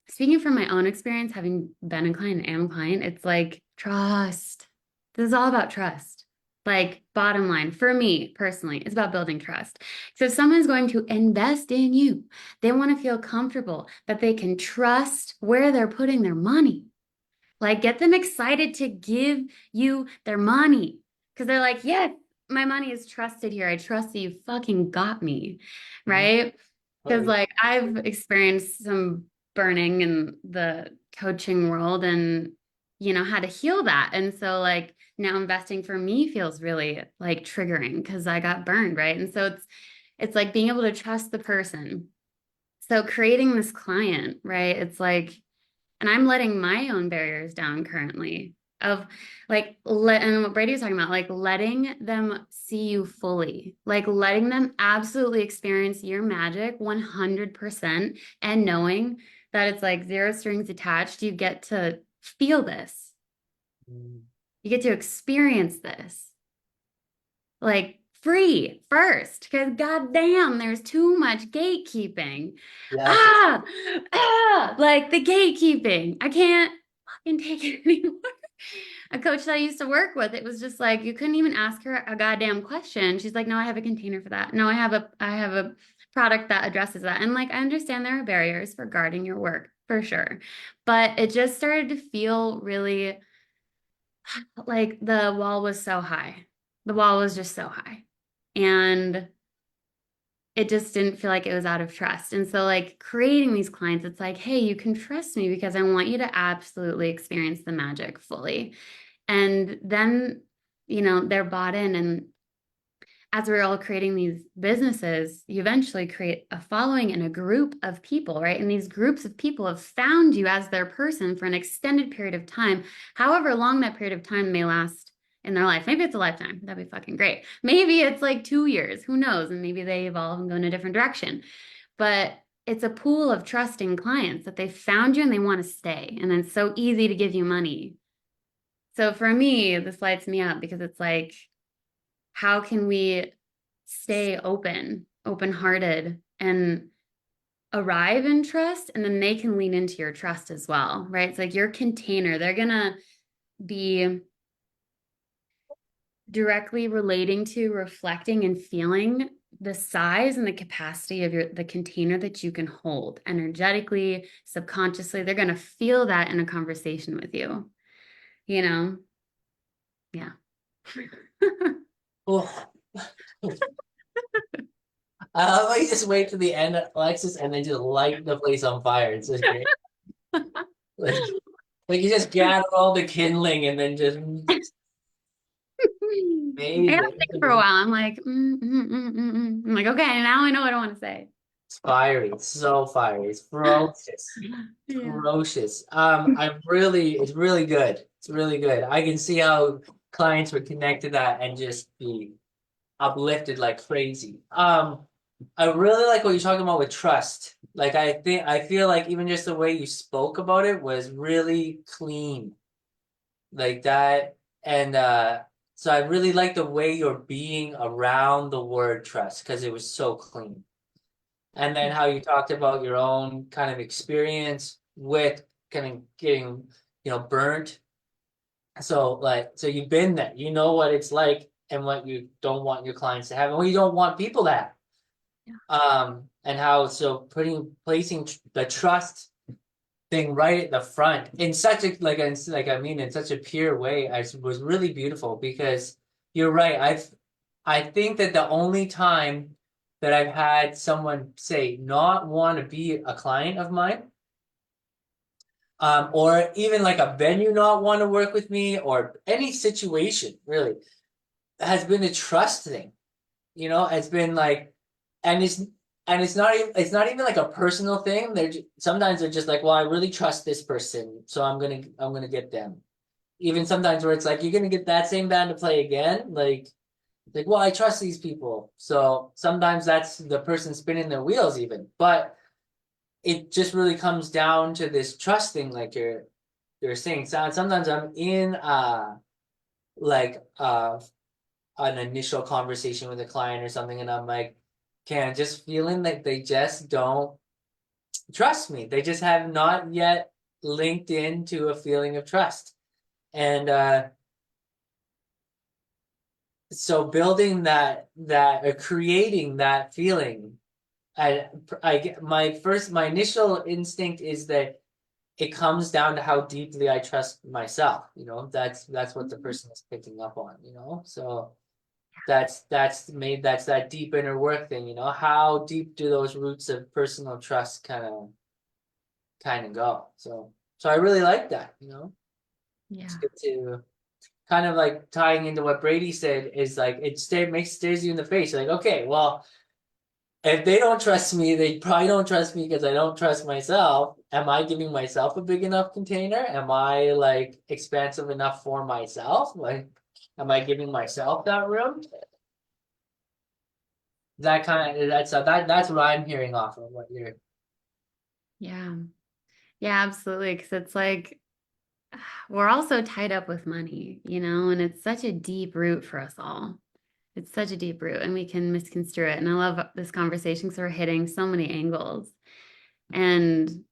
speaking from my own experience, having been a client and am a client, it's like trust. This is all about trust. Like bottom line for me personally, it's about building trust. So if someone's going to invest in you, they want to feel comfortable that they can trust where they're putting their money. Like get them excited to give you their money because they're like, yes, my money is trusted here. I trust that you fucking got me, right? Because like I've experienced some burning in the coaching world and had to heal that. And so like now investing for me feels really like triggering because I got burned, right? And so it's like being able to trust the person. So creating this client, right? It's like, and I'm letting my own barriers down currently of like and what Brady was talking about, like letting them see you fully, like letting them absolutely experience your magic 100% and knowing that it's like zero strings attached. You get to feel this. You get to experience this. Like free first, because goddamn, there's too much gatekeeping. Yes. Like the gatekeeping. I can't fucking take it anymore. A coach that I used to work with, it was just like you couldn't even ask her a goddamn question. She's like, no, I have a container for that. No, I have a product that addresses that. And like I understand there are barriers for guarding your work for sure. But it just started to feel really like the wall was so high. The wall was just so high. And it just didn't feel like it was out of trust. And so like creating these clients, it's like, hey, you can trust me because I want you to absolutely experience the magic fully. And then, they're bought in. And as we're all creating these businesses, you eventually create a following and a group of people, right? And these groups of people have found you as their person for an extended period of time, however long that period of time may last in their life. Maybe it's a lifetime. That'd be fucking great. Maybe it's like 2 years. Who knows? And maybe they evolve and go in a different direction. But it's a pool of trusting clients that they found you and they want to stay. And it's so easy to give you money. So for me, this lights me up because it's like, how can we stay open-hearted and arrive in trust? And then they can lean into your trust as well, right? It's like your container, they're going to be directly relating to, reflecting and feeling the size and the capacity of the container that you can hold energetically, subconsciously. They're going to feel that in a conversation with you, you know? Yeah. Oh, I love how you just wait to the end, Alexis, and then just light the place on fire. It's just great. Like you just gather all the kindling and then just I have to think for a amazing. while. I'm like, I'm like, okay, now I know what I want to say. It's fiery. It's so fiery. It's ferocious. Yeah. Ferocious. It's really good. It's really good. I can see how clients would connect to that and just be uplifted like crazy. I really like what you're talking about with trust. Like I feel like even just the way you spoke about it was really clean. Like that. And so I really like the way you're being around the word trust because it was so clean. And then how you talked about your own kind of experience with kind of getting, burnt. So you've been there, you know what it's like and what you don't want your clients to have and what you don't want people to have. Yeah. And how so placing the trust thing right at the front in such a in such a pure way was really beautiful because you're right. I think that the only time that I've had someone say not want to be a client of mine, or even like a venue not want to work with me, or any situation really, has been a trust thing. It's been like, and it's not even like a personal thing. Sometimes they're just like, well, I really trust this person, so I'm gonna get them. Even sometimes where it's like you're gonna get that same band to play again, like, well, I trust these people. So sometimes that's the person spinning their wheels even. But it just really comes down to this trust thing, like you're saying. So sometimes I'm in like an initial conversation with a client or something, and I'm like, just feeling like they just don't trust me. They just have not yet linked into a feeling of trust. And so building or creating that feeling, I get my initial instinct is that it comes down to how deeply I trust myself. That's what the person is picking up on. So that's that deep inner work thing. How deep do those roots of personal trust kind of go? So I really like that. Yeah. It's good to kind of like tying into what Brady said is like it stares you in the face. You're like, okay, well, if they don't trust me, they probably don't trust me because I don't trust myself. Am I giving myself a big enough container? Am I like expansive enough for myself? Like, am I giving myself that room? That's what I'm hearing off of what you're. Yeah. Yeah, absolutely. Because it's like we're all so tied up with money, and it's such a deep root for us all. It's such a deep root, and we can misconstrue it. And I love this conversation because we're hitting so many angles. And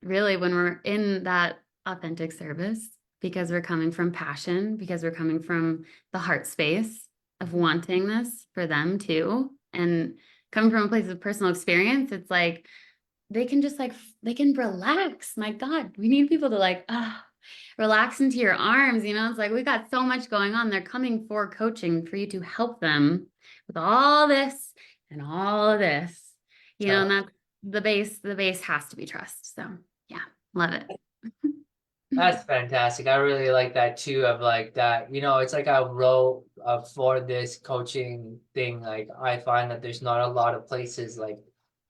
really, when we're in that authentic service, because we're coming from passion, because we're coming from the heart space of wanting this for them too, and coming from a place of personal experience, it's like they can just they can relax. My God, we need people to relax into your arms. It's like we got so much going on. They're coming for coaching for you to help them with all this and all of this, and that's the base. The base has to be trust. So yeah, love it. That's fantastic. I really like that too. Of like that, it's like I wrote for this coaching thing. Like I find that there's not a lot of places, like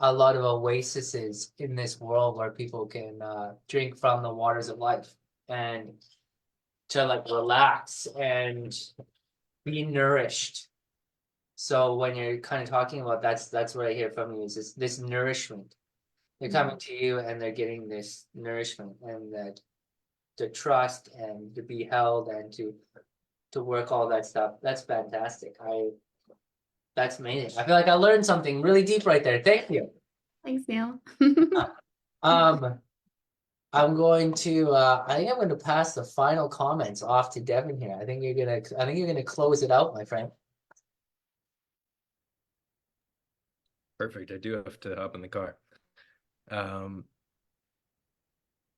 a lot of oases in this world where people can drink from the waters of life and to like relax and be nourished. So when you're kind of talking about that's what I hear from you is this nourishment. They're coming to you and they're getting this nourishment and that to trust and to be held and to work all that stuff. That's fantastic. That's amazing. I feel like I learned something really deep right there. Thank you. Thanks, Neil. Um, I'm going to I think I'm going to pass the final comments off to Devin here. I think you're gonna close it out, my friend. perfect. I do have to hop in the car. I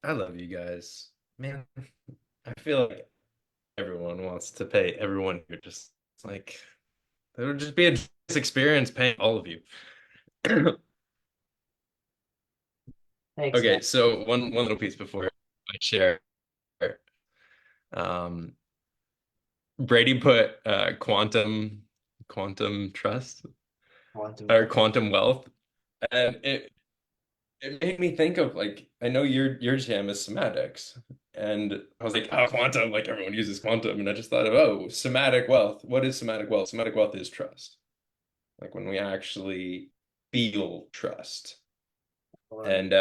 love you guys. Man, I feel like everyone wants to pay everyone here. Just like it would just be a nice experience paying all of you. Thanks, Okay, man. so one little piece before I share. Um, Brady put quantum trust or quantum wealth, and it made me think of like I know your jam is semantics, and I was like, oh, quantum, like everyone uses quantum, and I just thought of semantic wealth. What is semantic wealth? Semantic wealth is trust, like when we actually feel trust. And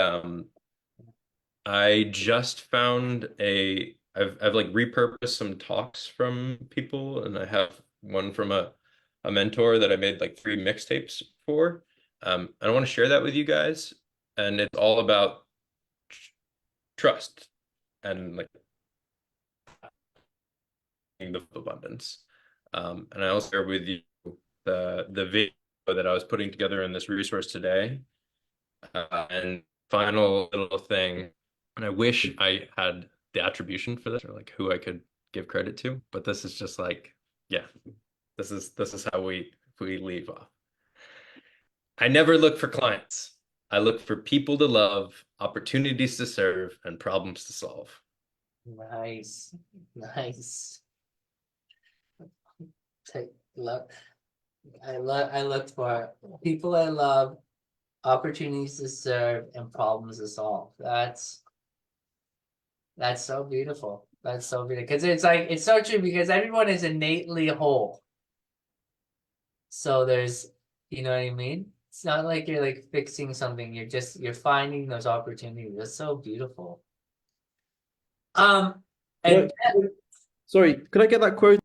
I just found I've like repurposed some talks from people, and I have one from a mentor that I made like 3 mixtapes for. I want to share that with you guys, and it's all about trust and like the abundance. And I also share with you the video that I was putting together in this resource today. And final little thing, and I wish I had the attribution for this or like who I could give credit to, but this is just like, yeah, this is how we leave off. I never look for clients. I look for people to love, opportunities to serve, and problems to solve. Nice, nice. Love. I look for people I love, opportunities to serve, and problems to solve. That's so beautiful. That's so beautiful because it's like it's so true because everyone is innately whole. So there's, you know what I mean? It's not like you're like fixing something. You're finding those opportunities. That's so beautiful. And Sorry, could I get that quote?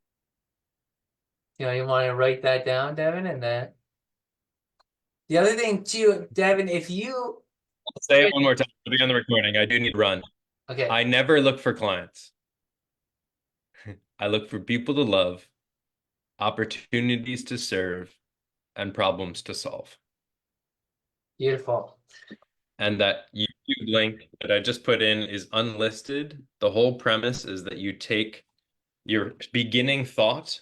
you want to write that down, Devin, and then the other thing too, Devin, if you I'll say it one more time. It'll be on the recording. I do need to run. okay, I never look for clients. I look for people to love, opportunities to serve, and problems to solve. beautiful. And that YouTube link that I just put in is unlisted. The whole premise is that you take your beginning thought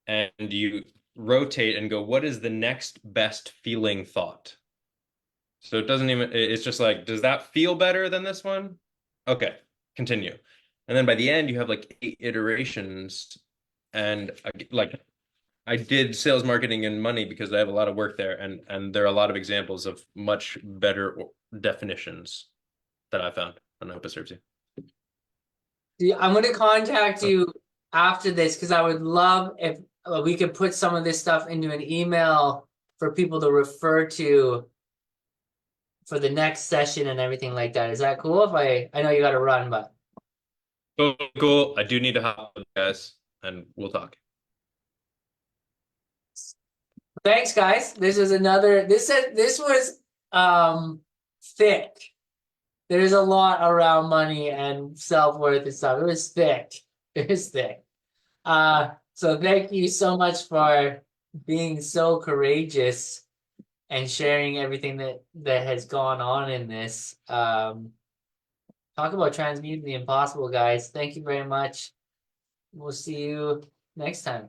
and you rotate and go, what is the next best feeling thought? So it doesn't even, it's just like, does that feel better than this one? Okay, continue. And then by the end, you have like 8 iterations. And like I did sales, marketing, and money because I have a lot of work there, and there are a lot of examples of much better definitions that I found, and I hope it serves you. Yeah, I'm going to contact you after this because I would love if we could put some of this stuff into an email for people to refer to for the next session and everything like that. Is that cool? If I know you got to run, but Cool. I do need to hop, guys, and we'll talk. thanks, guys. This is another. This was thick. There's a lot around money and self-worth and stuff. It was thick. It was thick. So thank you so much for being so courageous and sharing everything that has gone on in this. Talk about transmuting the impossible, guys. Thank you very much. We'll see you next time.